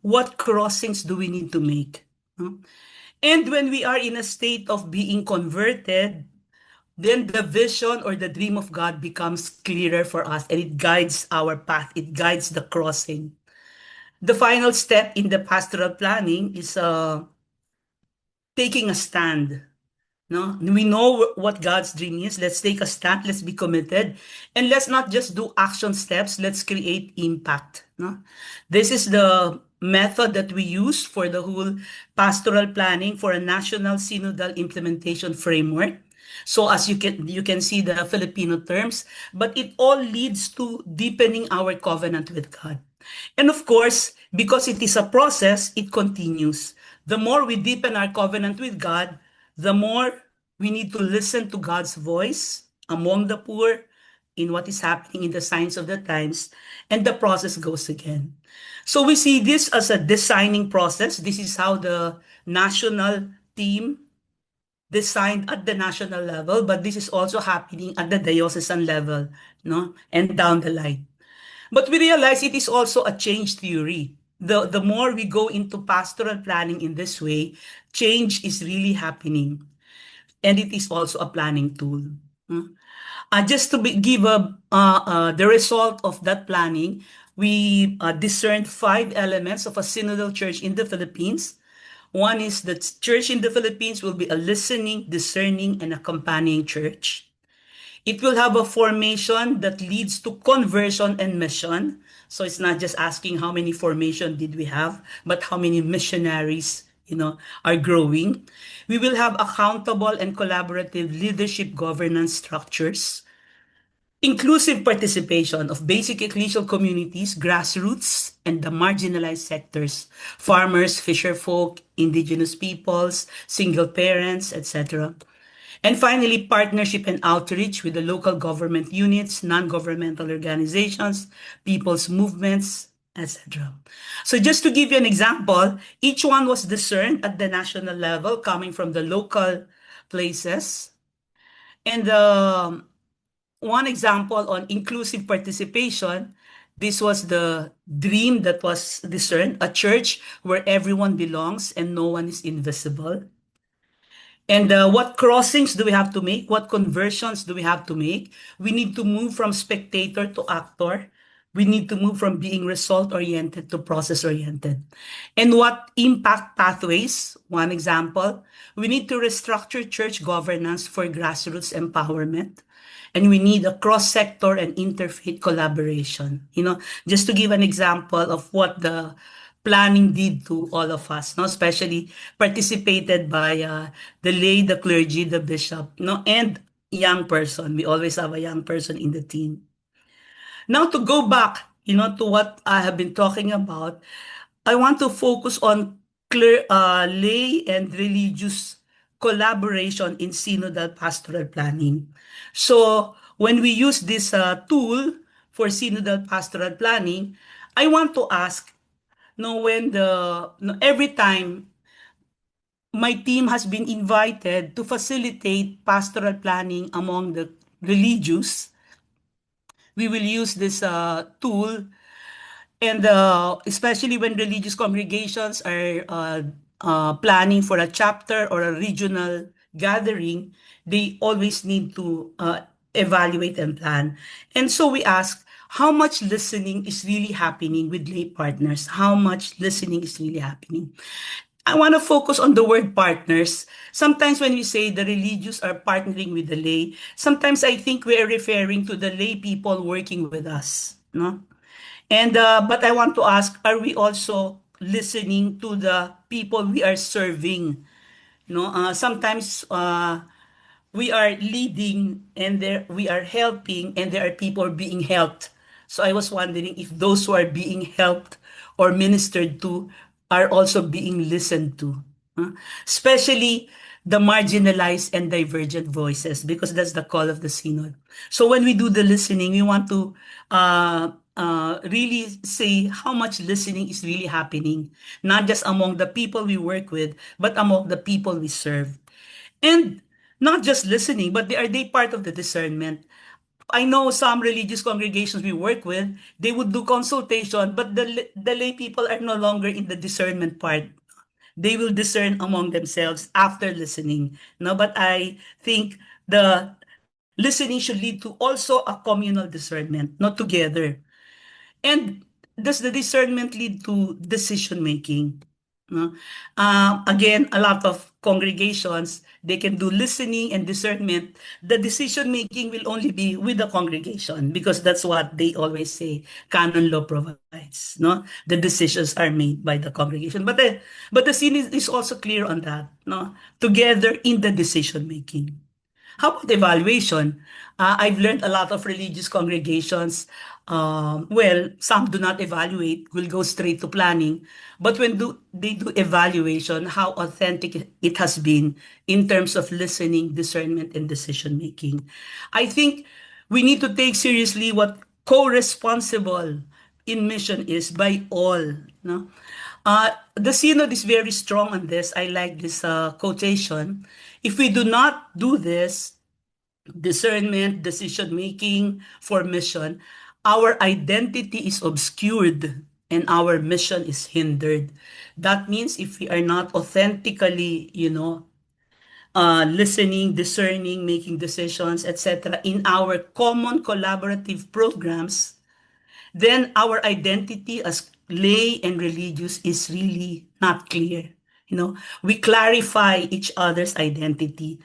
what crossings do we need to make? No? And when we are in a state of being converted, then the vision or the dream of God becomes clearer for us and it guides our path. It guides the crossing. The final step in the pastoral planning is taking a stand. No, we know what God's dream is. Let's take a stand. Let's be committed, and let's not just do action steps. Let's create impact. No, this is the method that we use for the whole pastoral planning for a national synodal implementation framework. So as you can see the Filipino terms, but it all leads to deepening our covenant with God. And of course, because it is a process, it continues. The more we deepen our covenant with God, the more we need to listen to God's voice among the poor in what is happening in the signs of the times, and the process goes again. So we see this as a designing process. This is how the national team designed at the national level, but this is also happening at the diocesan level, no, and down the line. But we realize it is also a change theory. The more we go into pastoral planning in this way, change is really happening. And it is also a planning tool. Just to give the result of that planning, we discerned 5 elements of a synodal church in the Philippines. One is that church in the Philippines will be a listening, discerning, and accompanying church. It will have a formation that leads to conversion and mission. So it's not just asking how many formation did we have, but how many missionaries, are growing. We will have accountable and collaborative leadership governance structures. Inclusive participation of basic ecclesial communities, grassroots, and the marginalized sectors, farmers, fisherfolk, indigenous peoples, single parents, etc. And finally, partnership and outreach with the local government units, non-governmental organizations, people's movements, etc. So just to give you an example, each one was discerned at the national level, coming from the local places. And one example on inclusive participation, this was the dream that was discerned, a church where everyone belongs and no one is invisible. And what crossings do we have to make? What conversions do we have to make? We need to move from spectator to actor. We need to move from being result-oriented to process-oriented. And what impact pathways? One example, we need to restructure church governance for grassroots empowerment. And we need a cross-sector and interfaith collaboration. Just to give an example of what the planning did to all of us, especially participated by the lay, the clergy, the bishop, and young person. We always have a young person in the team. Now to go back, to what I have been talking about, I want to focus on lay and religious collaboration in synodal pastoral planning. So when we use this tool for synodal pastoral planning, I want to ask, every time my team has been invited to facilitate pastoral planning among the religious, we will use this tool. And especially when religious congregations are planning for a chapter or a regional gathering, they always need to evaluate and plan. And so we ask, how much listening is really happening with lay partners? How much listening is really happening? I want to focus on the word partners. Sometimes when we say the religious are partnering with the lay, sometimes I think we are referring to the lay people working with us, no? And but I want to ask, are we also listening to the people we are serving? Sometimes we are leading and we are helping and there are people being helped. So I was wondering if those who are being helped or ministered to are also being listened to, especially the marginalized and divergent voices, because that's the call of the synod. So when we do the listening, we want to really say how much listening is really happening, not just among the people we work with, but among the people we serve. And not just listening, but are they part of the discernment? I know some religious congregations we work with, they would do consultation, but the lay people are no longer in the discernment part. They will discern among themselves after listening. No, but I think the listening should lead to also a communal discernment, not together. And does the discernment lead to decision making? No? Again, a lot of congregations, they can do listening and discernment. The decision making will only be with the congregation because that's what they always say canon law provides. No, the decisions are made by the congregation. But the sin is also clear on that. No, together in the decision making. How about evaluation? I've learned a lot of religious congregations. Well, some do not evaluate, will go straight to planning. But when they do evaluation, how authentic it has been in terms of listening, discernment, and decision making. I think we need to take seriously what co-responsible in mission is by all. No? The synod is very strong on this. I like this quotation. If we do not do this, discernment, decision making for mission, our identity is obscured and our mission is hindered. That means if we are not authentically, listening, discerning, making decisions, etc., in our common collaborative programs, then our identity as lay and religious is really not clear. We clarify each other's identity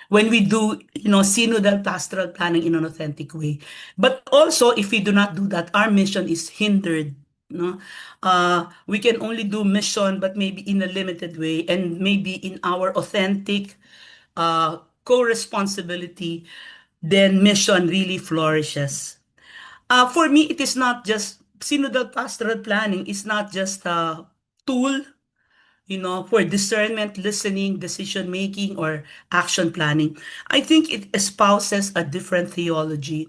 when we do, synodal pastoral planning in an authentic way. But also, if we do not do that, our mission is hindered. We can only do mission, but maybe in a limited way, and maybe in our authentic co-responsibility, then mission really flourishes. For me, it is not just synodal pastoral planning. It's not just a tool, for discernment, listening, decision making, or action planning. I think it espouses a different theology.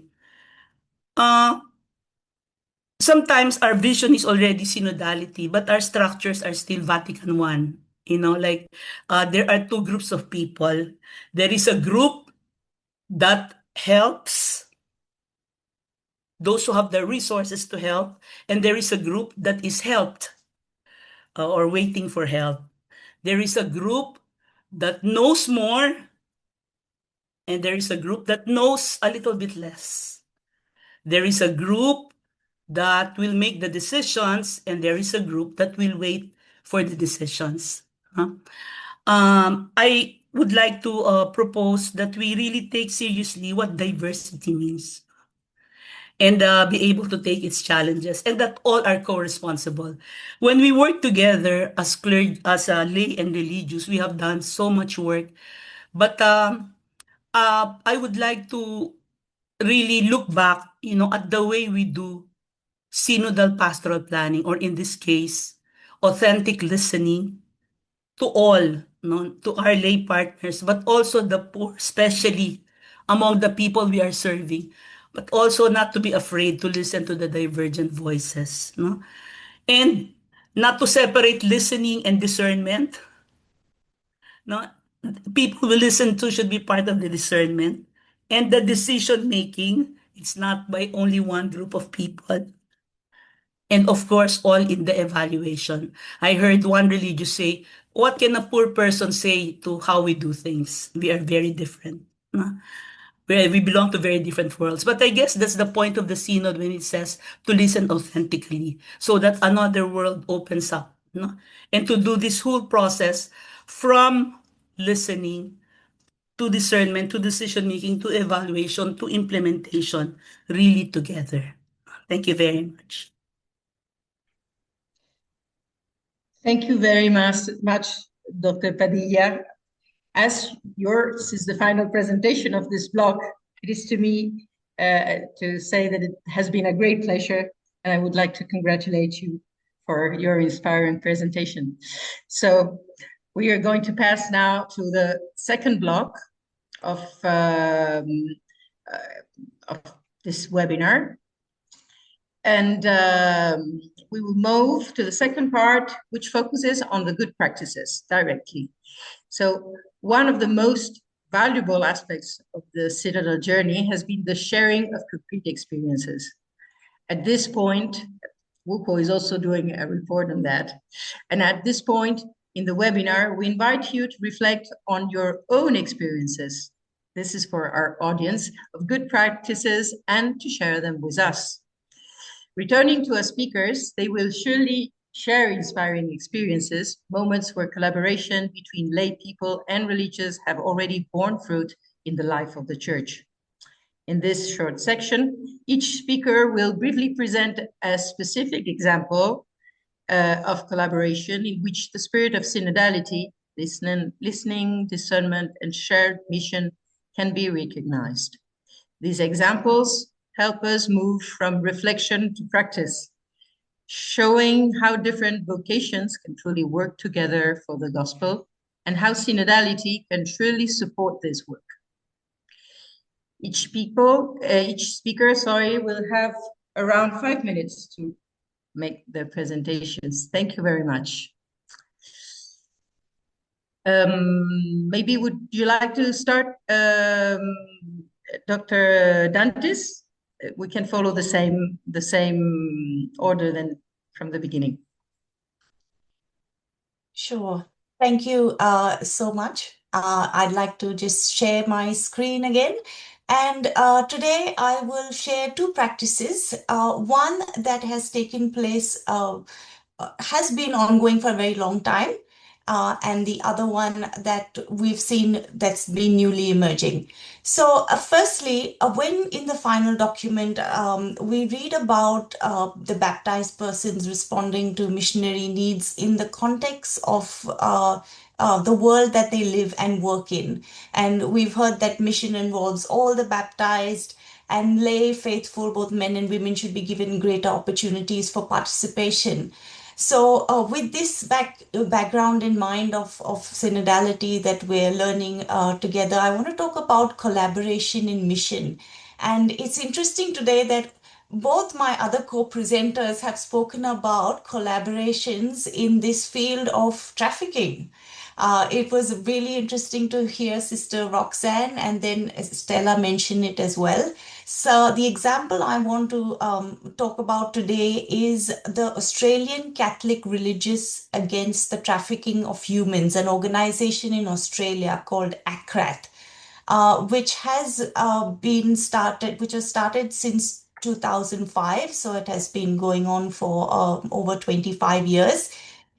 Sometimes our vision is already synodality, but our structures are still Vatican I. There are two groups of people. There is a group that helps those who have the resources to help, and there is a group that is helped or waiting for help. There is a group that knows more, and there is a group that knows a little bit less. There is a group that will make the decisions, and there is a group that will wait for the decisions. I would like to propose that we really take seriously what diversity means and be able to take its challenges, and that all are co-responsible. When we work together as clergy, as lay and religious, we have done so much work. But I would like to really look back, at the way we do synodal pastoral planning, or in this case, authentic listening to all, to our lay partners, but also the poor, especially among the people we are serving, but also not to be afraid to listen to the divergent voices, and not to separate listening and discernment. No, people we listen to should be part of the discernment, and the decision making. It's not by only one group of people. And of course, all in the evaluation. I heard one religious say, what can a poor person say to how we do things? We are very different. We belong to very different worlds. But I guess that's the point of the synod when it says to listen authentically, so that another world opens up. And to do this whole process from listening to discernment, to decision making, to evaluation, to implementation, really together. Thank you very much. Thank you very much, Dr. Padilla. As yours is the final presentation of this blog, it is to me to say that it has been a great pleasure, and I would like to congratulate you for your inspiring presentation. So we are going to pass now to the second block of this webinar. And we will move to the second part, which focuses on the good practices directly. So one of the most valuable aspects of the Citadel journey has been the sharing of concrete experiences. At this point, WUCWO is also doing a report on that. And at this point in the webinar, we invite you to reflect on your own experiences. This is for our audience of good practices and to share them with us. Returning to our speakers, they will surely share inspiring experiences, moments where collaboration between lay people and religious have already borne fruit in the life of the church. In this short section, each speaker will briefly present a specific example of collaboration in which the spirit of synodality, listening, discernment, and shared mission can be recognized. These examples help us move from reflection to practice, showing how different vocations can truly work together for the gospel and how synodality can truly support this work. Each speaker, will have around 5 minutes to make their presentations. Thank you very much. Maybe would you like to start, Dr. Dantis? We can follow the same order than from the beginning. Sure. Thank you so much. I'd like to just share my screen again. And today I will share two practices. One that has taken place, has been ongoing for a very long time, and the other one that we've seen that's been newly emerging. So firstly, when in the final document, we read about the baptized persons responding to missionary needs in the context of the world that they live and work in. And we've heard that mission involves all the baptized, and lay faithful, both men and women, should be given greater opportunities for participation. So with this background in mind of synodality that we're learning together, I want to talk about collaboration in mission. And it's interesting today that both my other co-presenters have spoken about collaborations in this field of trafficking. It was really interesting to hear Sister Roxanne and then Stella mention it as well. So the example I want to talk about today is the Australian Catholic Religious Against the Trafficking of Humans, an organization in Australia called ACRAT, which has was started since 2005. So it has been going on for over 25 years.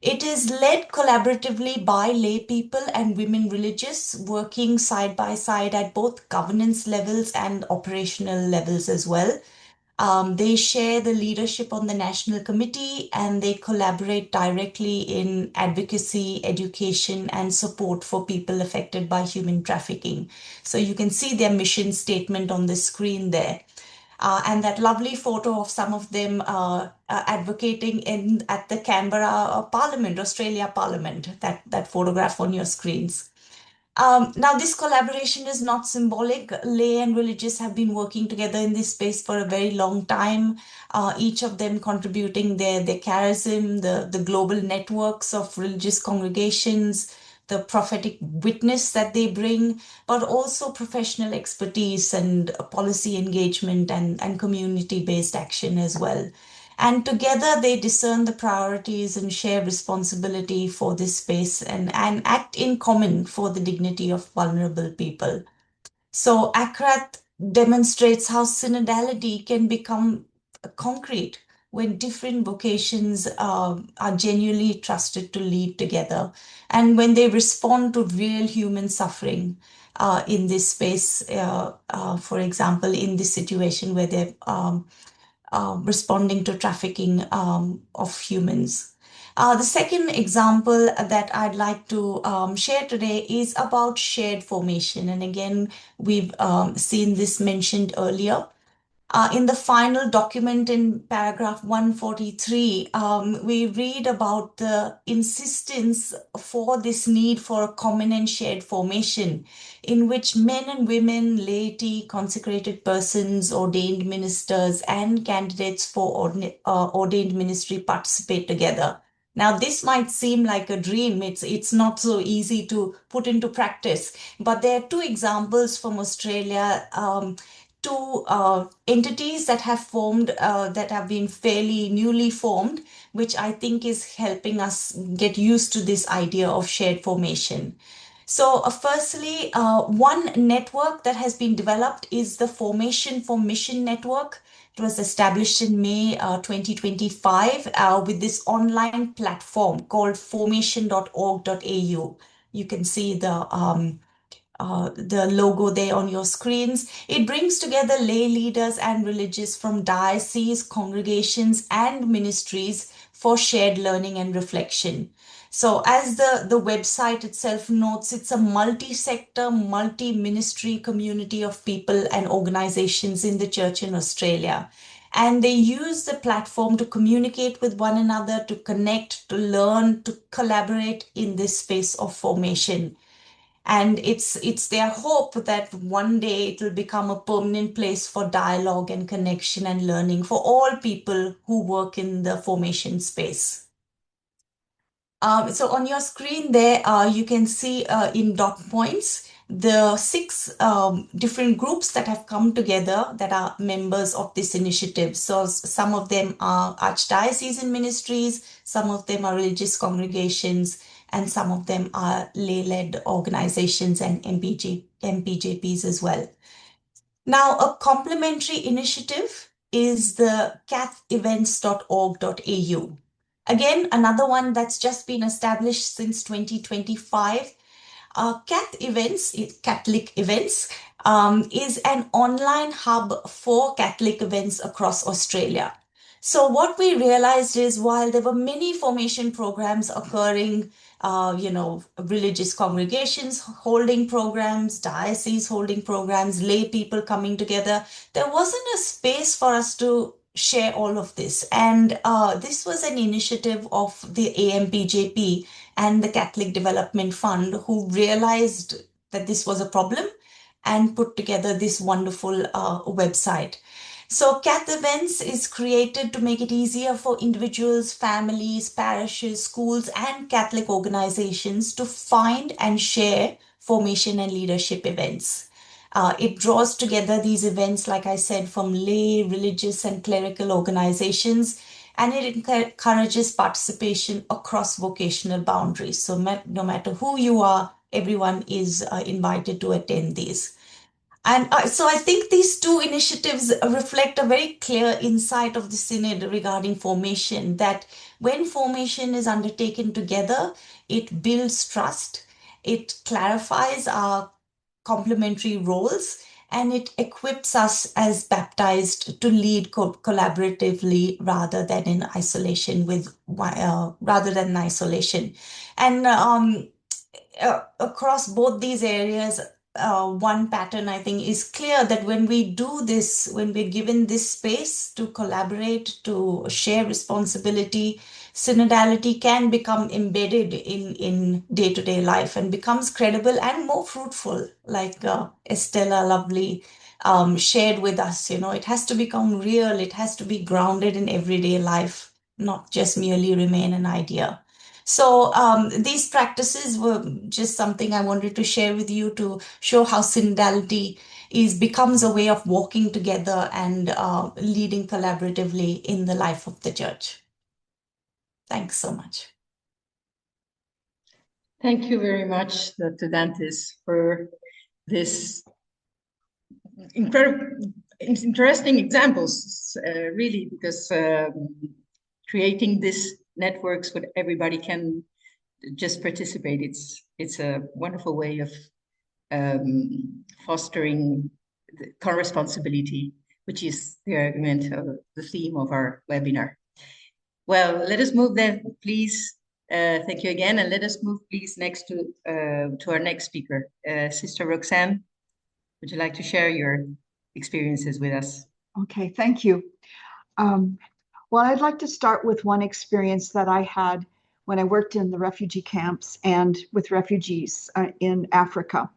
It is led collaboratively by lay people and women religious, working side by side at both governance levels and operational levels as well. They share the leadership on the national committee, and they collaborate directly in advocacy, education, and support for people affected by human trafficking. So you can see their mission statement on the screen there. And that lovely photo of some of them advocating at the Canberra Parliament, Australia Parliament, that photograph on your screens. Now, this collaboration is not symbolic. Lay and religious have been working together in this space for a very long time, each of them contributing their charism, the global networks of religious congregations, the prophetic witness that they bring, but also professional expertise and policy engagement and community-based action as well. And together they discern the priorities and share responsibility for this space and act in common for the dignity of vulnerable people. So ACRAT demonstrates how synodality can become concrete when different vocations are genuinely trusted to lead together, and when they respond to real human suffering in this space, for example, in this situation where they're responding to trafficking of humans. The second example that I'd like to share today is about shared formation. And again, we've seen this mentioned earlier. In the final document in paragraph 143, we read about the insistence for this need for a common and shared formation in which men and women, laity, consecrated persons, ordained ministers, and candidates for ordained ministry participate together. Now, this might seem like a dream. It's not so easy to put into practice, but there are two examples from Australia, two entities that have formed, that have been fairly newly formed, which I think is helping us get used to this idea of shared formation. So firstly, one network that has been developed is the Formation for Mission Network. It was established in May 2025 with this online platform called formation.org.au. You can see the logo there on your screens. It brings together lay leaders and religious from dioceses, congregations, and ministries for shared learning and reflection. So as the website itself notes, it's a multi-sector, multi-ministry community of people and organizations in the church in Australia. And they use the platform to communicate with one another, to connect, to learn, to collaborate in this space of formation. And it's their hope that one day it will become a permanent place for dialogue and connection and learning for all people who work in the formation space. So on your screen there, you can see in dot points the 6 different groups that have come together that are members of this initiative. So some of them are archdiocesan ministries, some of them are religious congregations, and some of them are lay-led organizations and MPJPs as well. Now, a complementary initiative is the cathevents.org.au. Again, another one that's just been established since 2025. Cath Events, Catholic Events, is an online hub for Catholic events across Australia. So what we realized is while there were many formation programs occurring, religious congregations holding programs, dioceses holding programs, lay people coming together, there wasn't a space for us to share all of this. And this was an initiative of the AMPJP and the Catholic Development Fund, who realized that this was a problem and put together this wonderful website. So Cath Events is created to make it easier for individuals, families, parishes, schools, and Catholic organizations to find and share formation and leadership events. It draws together these events, like I said, from lay, religious, and clerical organizations, and it encourages participation across vocational boundaries. So no matter who you are, everyone is invited to attend these. And so I think these two initiatives reflect a very clear insight of the Synod regarding formation, that when formation is undertaken together, it builds trust, it clarifies our complementary roles, and it equips us as baptized to lead collaboratively rather than in isolation And across both these areas, one pattern I think is clear, that when we do this, when we're given this space to collaborate, to share responsibility, synodality can become embedded in day-to-day life and becomes credible and more fruitful, like Estella lovely shared with us. It has to become real, it has to be grounded in everyday life, not just merely remain an idea. So these practices were just something I wanted to share with you to show how synodality becomes a way of walking together and leading collaboratively in the life of the church. Thanks so much. Thank you very much, Dr. Dantes, for this interesting examples, really, because creating these networks where everybody can just participate, it's a wonderful way of fostering the co-responsibility, which is the argument of the theme of our webinar. Well, let us move then, please. Thank you again, and let us move, please, next to our next speaker. Sister Roxanne, would you like to share your experiences with us? Okay, thank you. Well, I'd like to start with one experience that I had when I worked in the refugee camps and with refugees in Africa.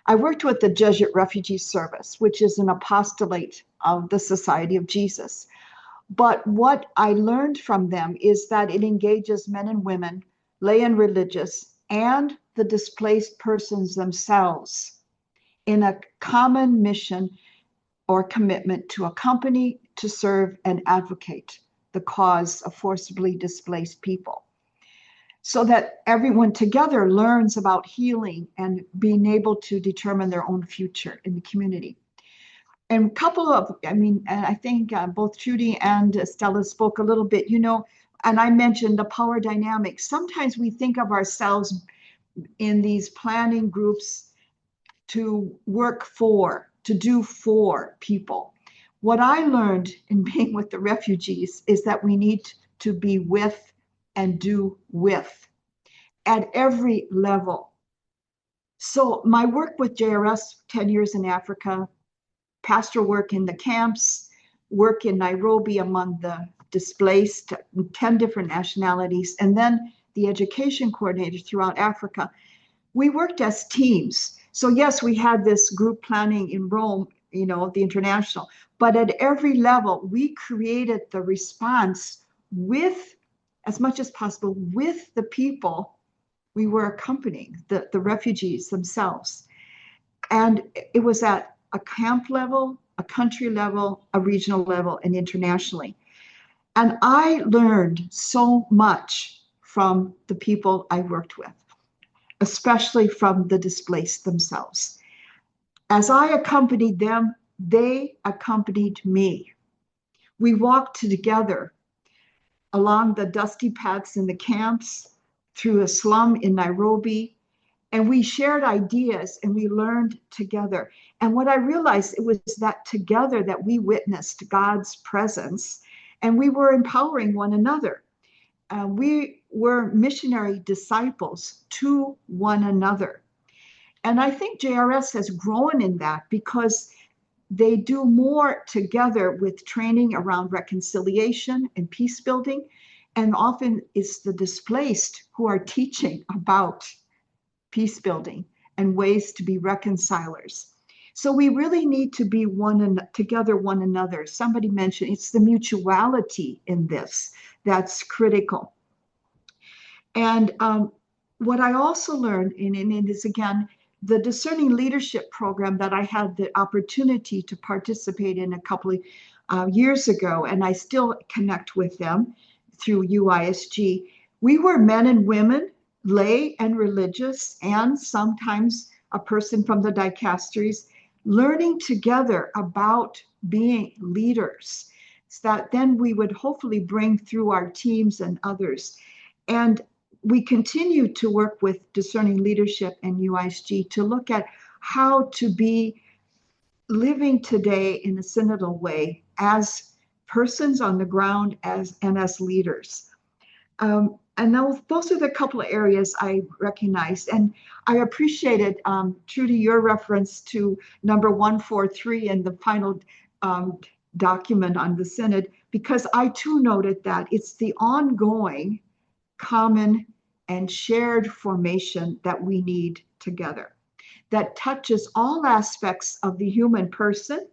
I worked with the Jesuit Refugee Service, which is an apostolate of the Society of Jesus. But what I learned from them is that it engages men and women, lay and religious, and the displaced persons themselves in a common mission or commitment to accompany, to serve, and advocate the cause of forcibly displaced people, so that everyone together learns about healing and being able to determine their own future in the community. And a couple of, I think both Trudy and Stella spoke a little bit, and I mentioned the power dynamics. Sometimes we think of ourselves in these planning groups to work for, to do for people. What I learned in being with the refugees is that we need to be with and do with at every level. So my work with JRS, 10 years in Africa, pastoral work in the camps, work in Nairobi among the displaced, 10 different nationalities, and then the education coordinator throughout Africa. We worked as teams. So yes, we had this group planning in Rome, the international, but at every level, we created the response with, as much as possible, with the people we were accompanying, the refugees themselves. And it was at a camp level, a country level, a regional level, and internationally. And I learned so much from the people I worked with, especially from the displaced themselves. As I accompanied them, they accompanied me. We walked together along the dusty paths in the camps, through a slum in Nairobi, and we shared ideas and we learned together. And what I realized, it was that together that we witnessed God's presence and we were empowering one another. We were missionary disciples to one another. And I think JRS has grown in that because they do more together with training around reconciliation and peace building. And often it's the displaced who are teaching about peace building and ways to be reconcilers. So we really need to be together one another. Somebody mentioned it's the mutuality in this that's critical. And what I also learned, and it is again, the discerning leadership program that I had the opportunity to participate in a couple of years ago, and I still connect with them through UISG. We were men and women, lay and religious, and sometimes a person from the dicasteries, learning together about being leaders, so that then we would hopefully bring through our teams and others. And we continue to work with discerning leadership and UISG to look at how to be living today in a synodal way as persons on the ground and as leaders. And those are the couple of areas I recognized. And I appreciated, Trudy, your reference to number 143 in the final document on the Synod, because I too noted that it's the ongoing common and shared formation that we need together, that touches all aspects of the human person,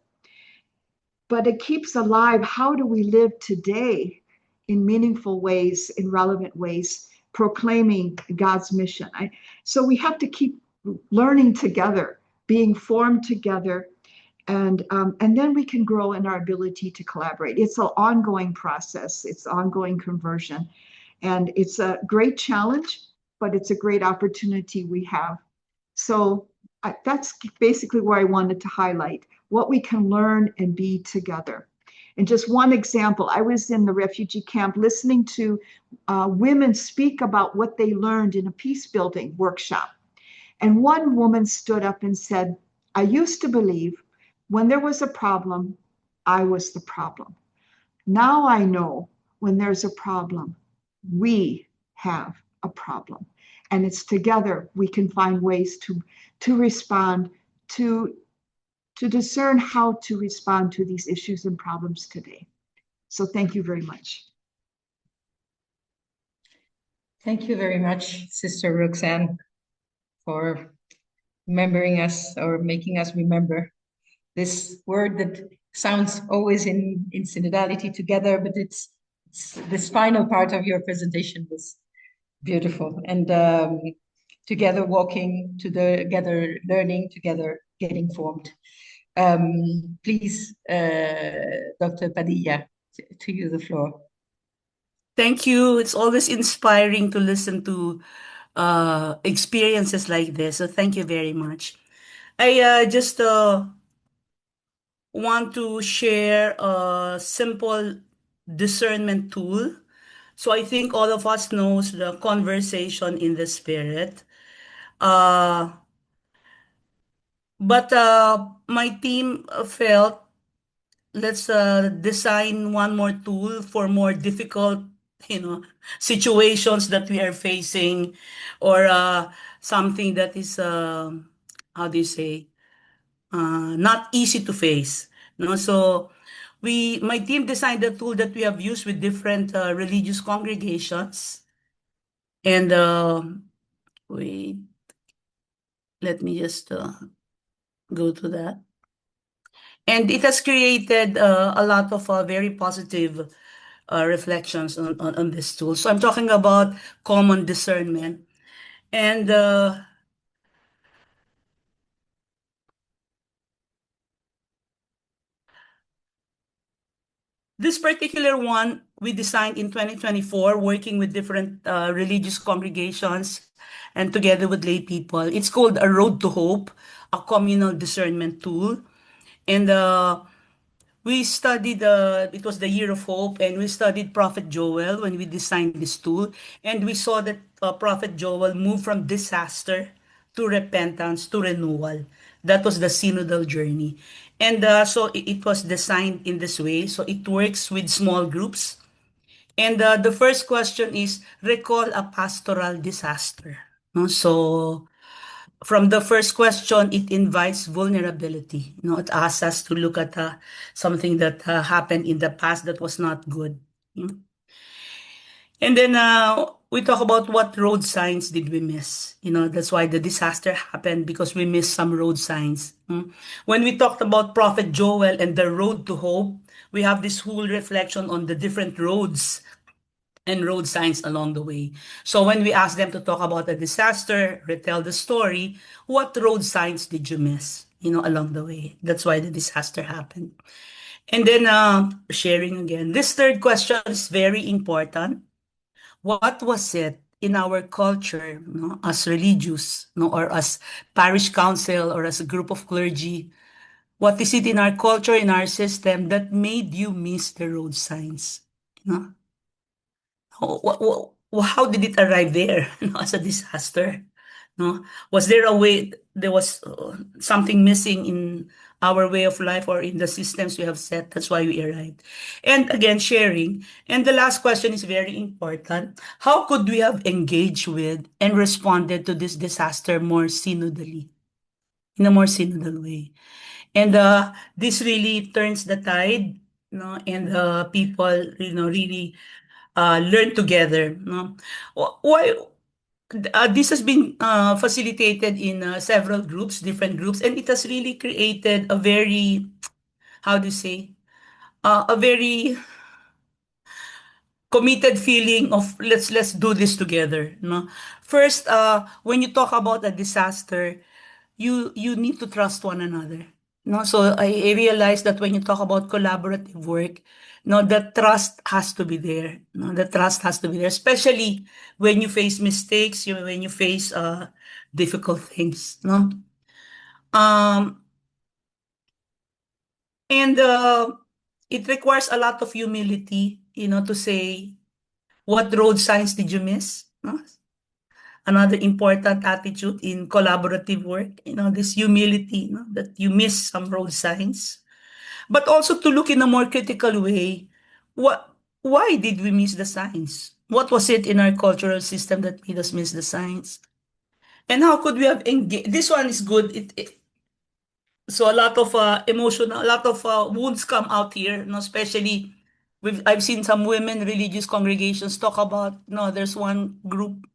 but it keeps alive how do we live today in meaningful ways, in relevant ways, proclaiming God's mission. So we have to keep learning together, being formed together, and then we can grow in our ability to collaborate. It's an ongoing process. It's ongoing conversion. And it's a great challenge, but it's a great opportunity we have. So that's basically where I wanted to highlight what we can learn and be together. And just one example, I was in the refugee camp listening to women speak about what they learned in a peace building workshop. And one woman stood up and said, I used to believe when there was a problem, I was the problem. Now I know when there's a problem, we have a problem. And it's together we can find ways to respond, to discern how to respond to these issues and problems today. So thank you very much. Thank you very much, Sister Roxanne, for remembering us or making us remember this word that sounds always in synodality together, but it's this final part of your presentation was beautiful. And together walking, together learning, together getting formed. Please, Dr. Padilla, to you the floor. Thank you. It's always inspiring to listen to experiences like this. So thank you very much. I just want to share a simple discernment tool. So I think all of us knows the conversation in the spirit. But my team felt let's design one more tool for more difficult, situations that we are facing, or something that is, how do you say, not easy to face. So my team designed a tool that we have used with different religious congregations, and wait, let me just go to that. And it has created a lot of very positive reflections on this tool. So I'm talking about common discernment. And this particular one we designed in 2024, working with different religious congregations and together with lay people. It's called A Road to Hope, a communal discernment tool. And we studied, it was the Year of Hope, and we studied Prophet Joel when we designed this tool. And we saw that Prophet Joel moved from disaster to repentance to renewal. That was the synodal journey. And so it was designed in this way. So it works with small groups. And the first question is, recall a pastoral disaster. So from the first question, it invites vulnerability. It asks us to look at something that happened in the past that was not good. And then we talk about what road signs did we miss. That's why the disaster happened, because we missed some road signs. When we talked about Prophet Joel and the road to hope, we have this whole reflection on the different roads and road signs along the way. So when we ask them to talk about a disaster, retell the story, what road signs did you miss, along the way? That's why the disaster happened. And then sharing again. This third question is very important. What was it in our culture, as religious, or as parish council, or as a group of clergy? What is it in our culture, in our system, that made you miss the road signs? How did it arrive there, as a disaster? Was there a way, there was something missing in our way of life or in the systems we have set? That's why we arrived. And again, sharing. And the last question is very important. How could we have engaged with and responded to this disaster more synodally, in a more synodal way? And this really turns the tide, and people, really learn together. Why? This has been facilitated in several groups, different groups, and it has really created a very, how do you say, a very committed feeling of let's do this together. First, when you talk about a disaster, you need to trust one another. So I realized that when you talk about collaborative work, the trust has to be there. The trust has to be there, especially when you face mistakes, when you face difficult things. And it requires a lot of humility, to say, what road signs did you miss? Another important attitude in collaborative work, this humility, that you miss some road signs. But also to look in a more critical way, what why did we miss the signs? What was it in our cultural system that made us miss the signs? And how could we have engaged? This one is good. So a lot of emotional, a lot of wounds come out here, especially I've seen some women religious congregations talk about, there's one group,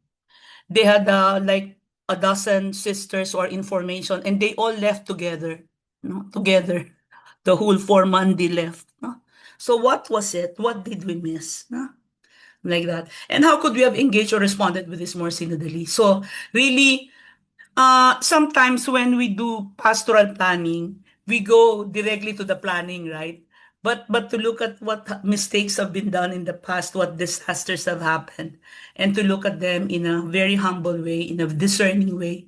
they had like a dozen sisters or information, and they all left together, together. The whole 4 months they left. So what was it? What did we miss? Like that. And how could we have engaged or responded with this more synodally? So really, sometimes when we do pastoral planning, we go directly to the planning, right? But to look at what mistakes have been done in the past, what disasters have happened, and to look at them in a very humble way, in a discerning way,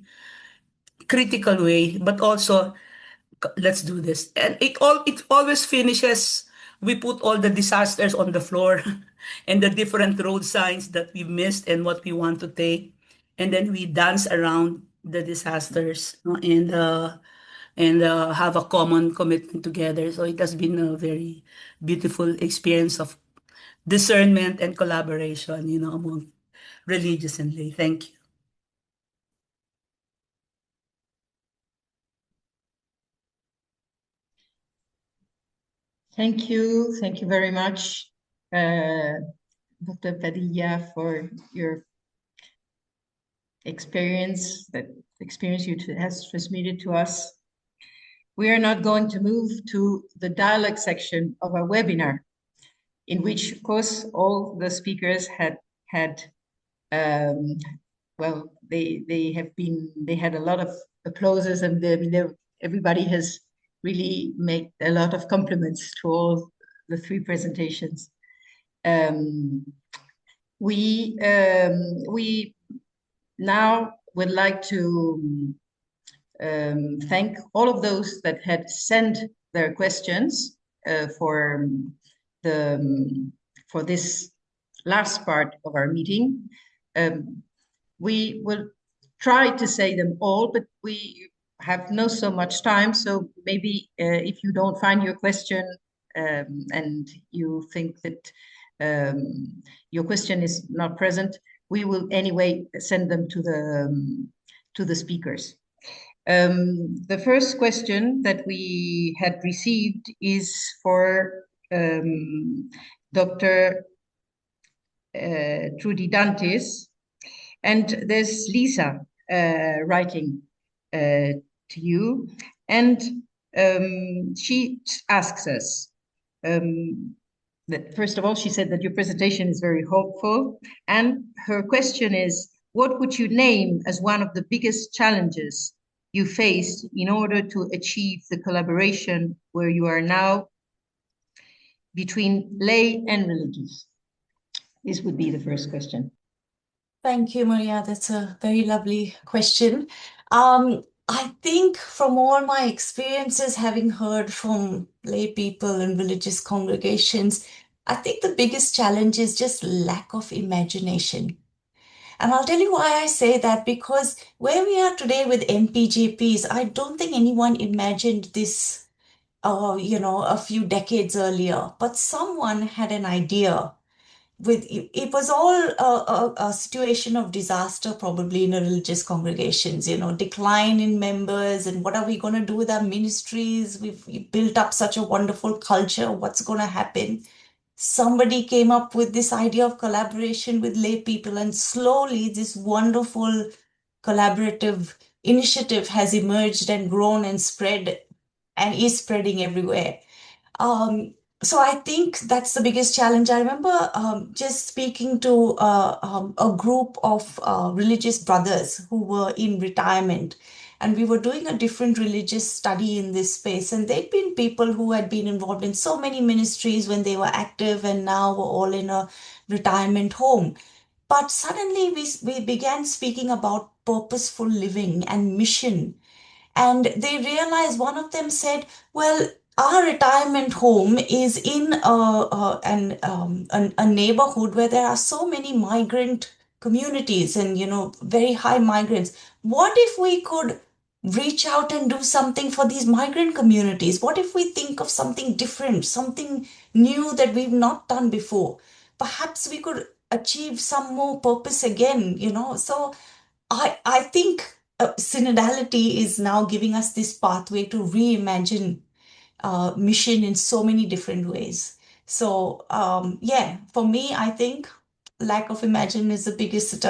critical way, but also let's do this. And it always finishes, we put all the disasters on the floor and the different road signs that we missed and what we want to take. And then we dance around the disasters, and have a common commitment together. So it has been a very beautiful experience of discernment and collaboration, among religious and lay. Thank you. Thank you. Thank you very much, Dr. Padilla, for your experience, that experience you has transmitted to us. We are not going to move to the dialogue section of our webinar, in which, of course, all the speakers had well, they had a lot of applauses, and everybody has really made a lot of compliments to all the three presentations. We now would like to thank all of those that had sent their questions for this last part of our meeting. We will try to say them all, but we have no so much time. So maybe if you don't find your question and you think that your question is not present, we will anyway send them to the speakers. The first question that we had received is for Dr. Trudy Dantes, and there's Lisa writing to you, and she asks us, that first of all, she said that your presentation is very hopeful, and her question is, what would you name as one of the biggest challenges you faced in order to achieve the collaboration where you are now between lay and religious? This would be the first question. Thank you, Maria. That's a very lovely question. I think from all my experiences, having heard from lay people and religious congregations, I think the biggest challenge is just lack of imagination. And I'll tell you why I say that, because where we are today with MPJPs, I don't think anyone imagined this, a few decades earlier, but someone had an idea. It was all a situation of disaster, probably in the religious congregations, decline in members, and what are we going to do with our ministries? We've built up such a wonderful culture. What's going to happen? Somebody came up with this idea of collaboration with lay people, and slowly this wonderful collaborative initiative has emerged and grown and spread and is spreading everywhere. So I think that's the biggest challenge. I remember just speaking to a group of religious brothers who were in retirement, and we were doing a different religious study in this space. And they'd been people who had been involved in so many ministries when they were active, and now were all in a retirement home. But suddenly we began speaking about purposeful living and mission. And they realized, one of them said, well, our retirement home is in a neighborhood where there are so many migrant communities and, very high migrants. What if we could reach out and do something for these migrant communities? What if we think of something different, something new that we've not done before? Perhaps we could achieve some more purpose again, you know? So I think synodality is now giving us this pathway to reimagine mission in so many different ways. So yeah, for me, I think lack of imagine is the biggest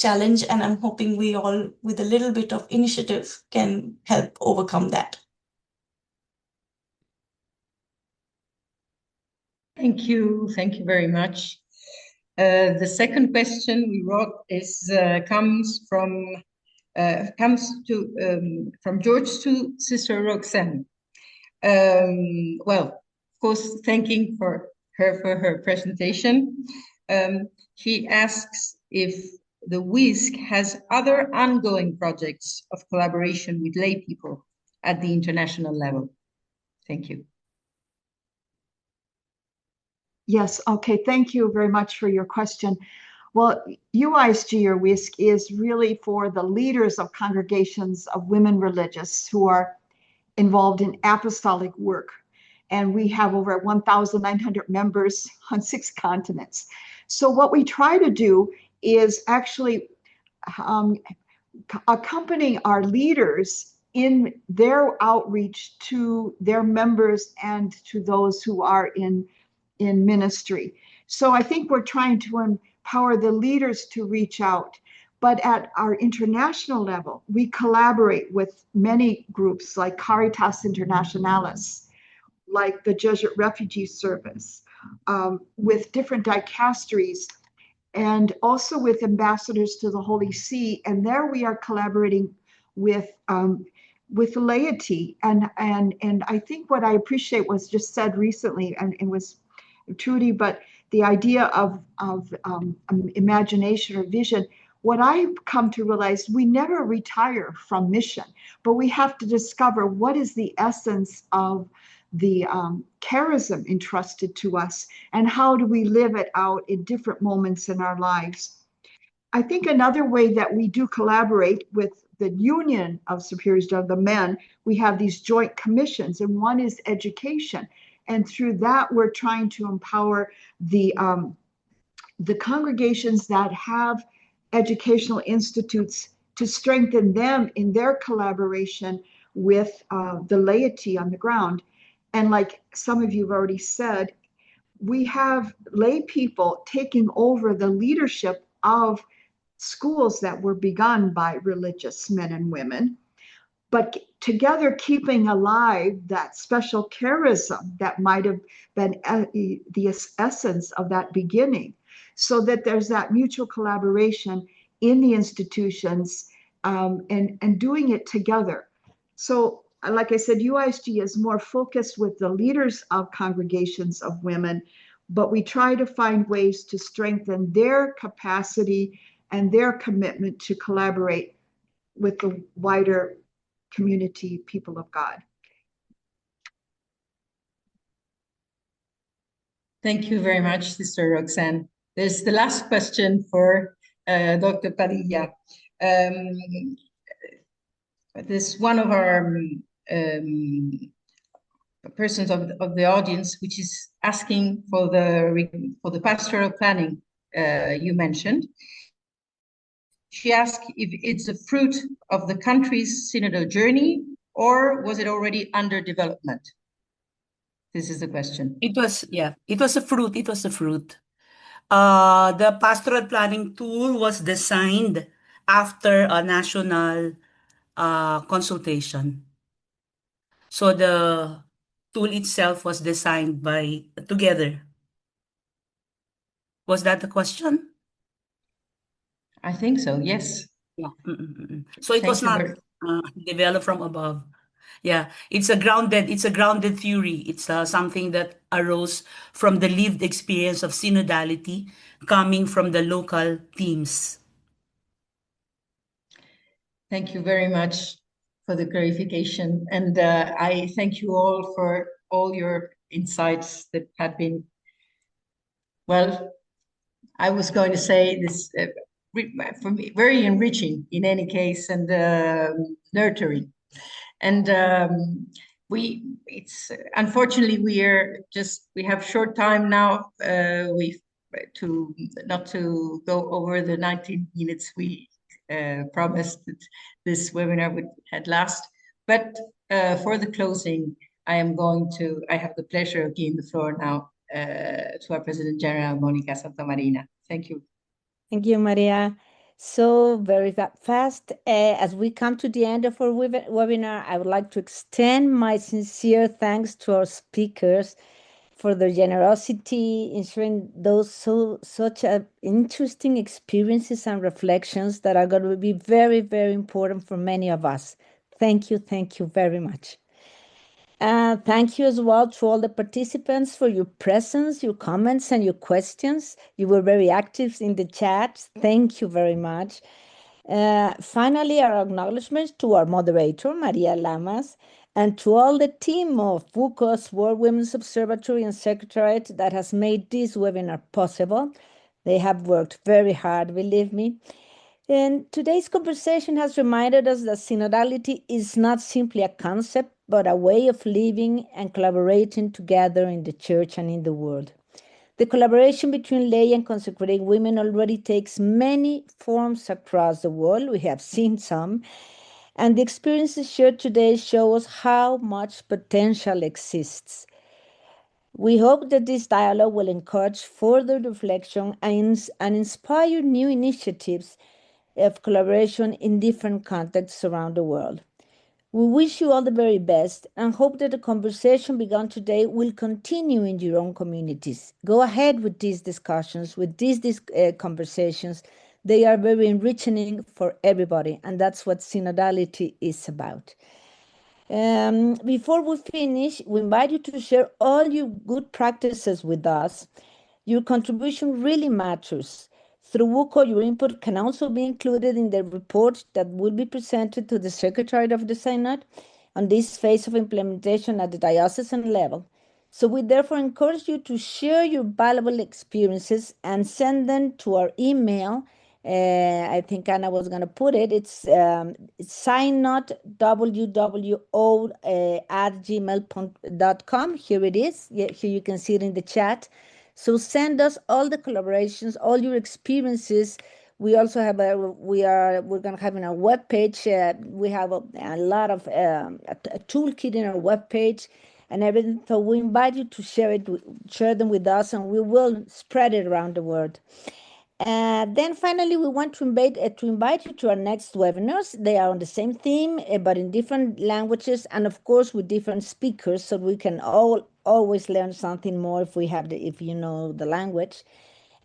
challenge, and I'm hoping we all, with a little bit of initiative, can help overcome that. Thank you very much. The second question we wrote is comes from George to Sister Roxanne. Well, of course, thanking her for her presentation. She asks if the WUCWO has other ongoing projects of collaboration with lay people at the international level. Thank you. Yes, okay, thank you very much for your question. Well, UISG or WUCWO is really for the leaders of congregations of women religious who are involved in apostolic work. And we have over 1,900 members on 6 continents. So what we try to do is actually accompany our leaders in their outreach to their members and to those who are in ministry. So I think we're trying to empower the leaders to reach out. But at our international level, we collaborate with many groups like Caritas Internationalis, like the Jesuit Refugee Service, with different dicasteries, and also with ambassadors to the Holy See. And there we are collaborating with the laity. And I think what I appreciate was just said recently, and it was Trudy, but the idea of imagination or vision. What I've come to realize, we never retire from mission, but we have to discover what is the essence of the charism entrusted to us, and how do we live it out in different moments in our lives. I think another way that we do collaborate with the Union of Superiors of the Men, we have these joint commissions, and one is education. And through that, we're trying to empower the congregations that have educational institutes to strengthen them in their collaboration with the laity on the ground. And like some of you have already said, we have lay people taking over the leadership of schools that were begun by religious men and women, but together keeping alive that special charism that might have been the essence of that beginning, so that there's that mutual collaboration in the institutions, and doing it together. So like I said, UISG is more focused with the leaders of congregations of women, but we try to find ways to strengthen their capacity and their commitment to collaborate with the wider community people of God. Thank you very much, Sister Roxanne. There's the last question for Dr. Padilla. This one of our persons of the audience, which is asking for the pastoral planning you mentioned. She asked if it's a fruit of the country's synodal journey, or was it already under development? This is the question. It was a fruit. It was a fruit. The pastoral planning tool was designed after a national consultation. So the tool itself was designed together. Was that the question? I think so, yes. Yeah. So it was not developed from above. Yeah, it's a grounded theory. It's something that arose from the lived experience of synodality, coming from the local teams. Thank you very much for the clarification, and I thank you all for all your insights that had been, well, I was going to say this for me, very enriching in any case, and nurturing. And it's unfortunately we have short time now. Not to go over the 19 minutes we promised that this webinar would last. But for the closing, I have the pleasure of giving the floor now to our President General, Monica Santamarina. Thank you. Thank you, Maria. So very fast, as we come to the end of our webinar, I would like to extend my sincere thanks to our speakers for their generosity in sharing those such interesting experiences and reflections that are going to be very, very important for many of us. Thank you very much. Thank you as well to all the participants for your presence, your comments, and your questions. You were very active in the chat. Thank you very much. Finally, our acknowledgements to our moderator, Maria Lamas, and to all the team of WUCWO's World Women's Observatory and Secretariat that has made this webinar possible. They have worked very hard, believe me. And today's conversation has reminded us that synodality is not simply a concept, but a way of living and collaborating together in the church and in the world. The collaboration between lay and consecrated women already takes many forms across the world. We have seen some. And the experiences shared today show us how much potential exists. We hope that this dialogue will encourage further reflection and inspire new initiatives of collaboration in different contexts around the world. We wish you all the very best and hope that the conversation begun today will continue in your own communities. Go ahead with these discussions, with these conversations. They are very enriching for everybody, and that's what synodality is about. Before we finish, we invite you to share all your good practices with us. Your contribution really matters. Through WUCWO, your input can also be included in the report that will be presented to the Secretariat of the Synod on this phase of implementation at the diocesan level. So we therefore encourage you to share your valuable experiences and send them to our email. I think Anna was going to put it. It's synod, WWO, @gmail.com. Here it is. Here you can see it in the chat. So send us all the collaborations, all your experiences. We also have we're going to have in our webpage. We have a lot of a toolkit in our webpage and everything. So we invite you to share them with us, and we will spread it around the world. Then finally, we want to invite you to our next webinars. They are on the same theme, but in different languages, and of course with different speakers, so we can always learn something more if you know the language.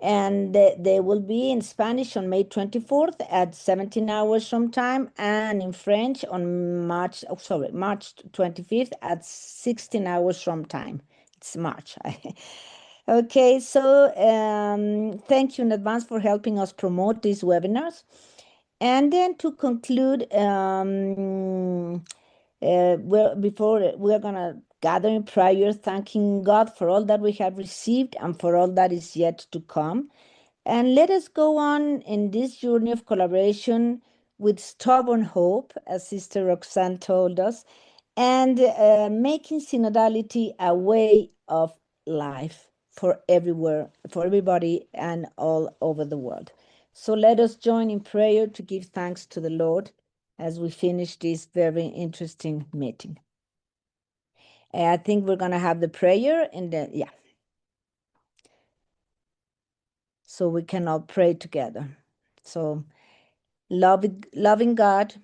And they will be in Spanish on May 24th at 17 hours from time, and in French on March 25th at 16 hours from time. It's March. Okay, so thank you in advance for helping us promote these webinars. And then to conclude, we're going to gather in prayer, thanking God for all that we have received and for all that is yet to come. And let us go on in this journey of collaboration with stubborn hope, as Sister Roxanne told us, and making synodality a way of life for everybody and all over the world. So let us join in prayer to give thanks to the Lord as we finish this very interesting meeting. I think we're going to have the prayer so we can all pray together. So loving God,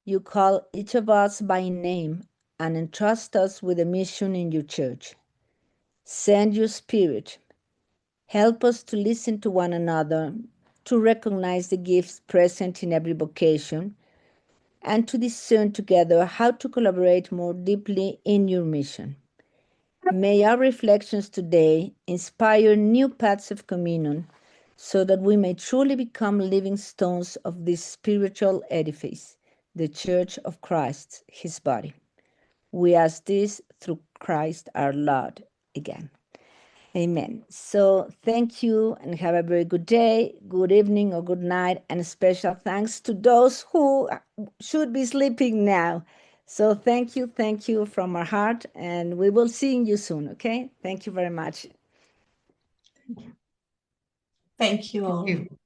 you call each of us by name and entrust us with a mission in your church. Send your Spirit. Help us to listen to one another, to recognize the gifts present in every vocation, and to discern together how to collaborate more deeply in your mission. May our reflections today inspire new paths of communion so that we may truly become living stones of this spiritual edifice, the Church of Christ, his body. We ask this through Christ our Lord. Again. Amen. So thank you and have a very good day, good evening, or good night. And special thanks to those who should be sleeping now. So thank you from our heart. And we will see you soon. Okay. Thank you very much. Thank you all. Thank you.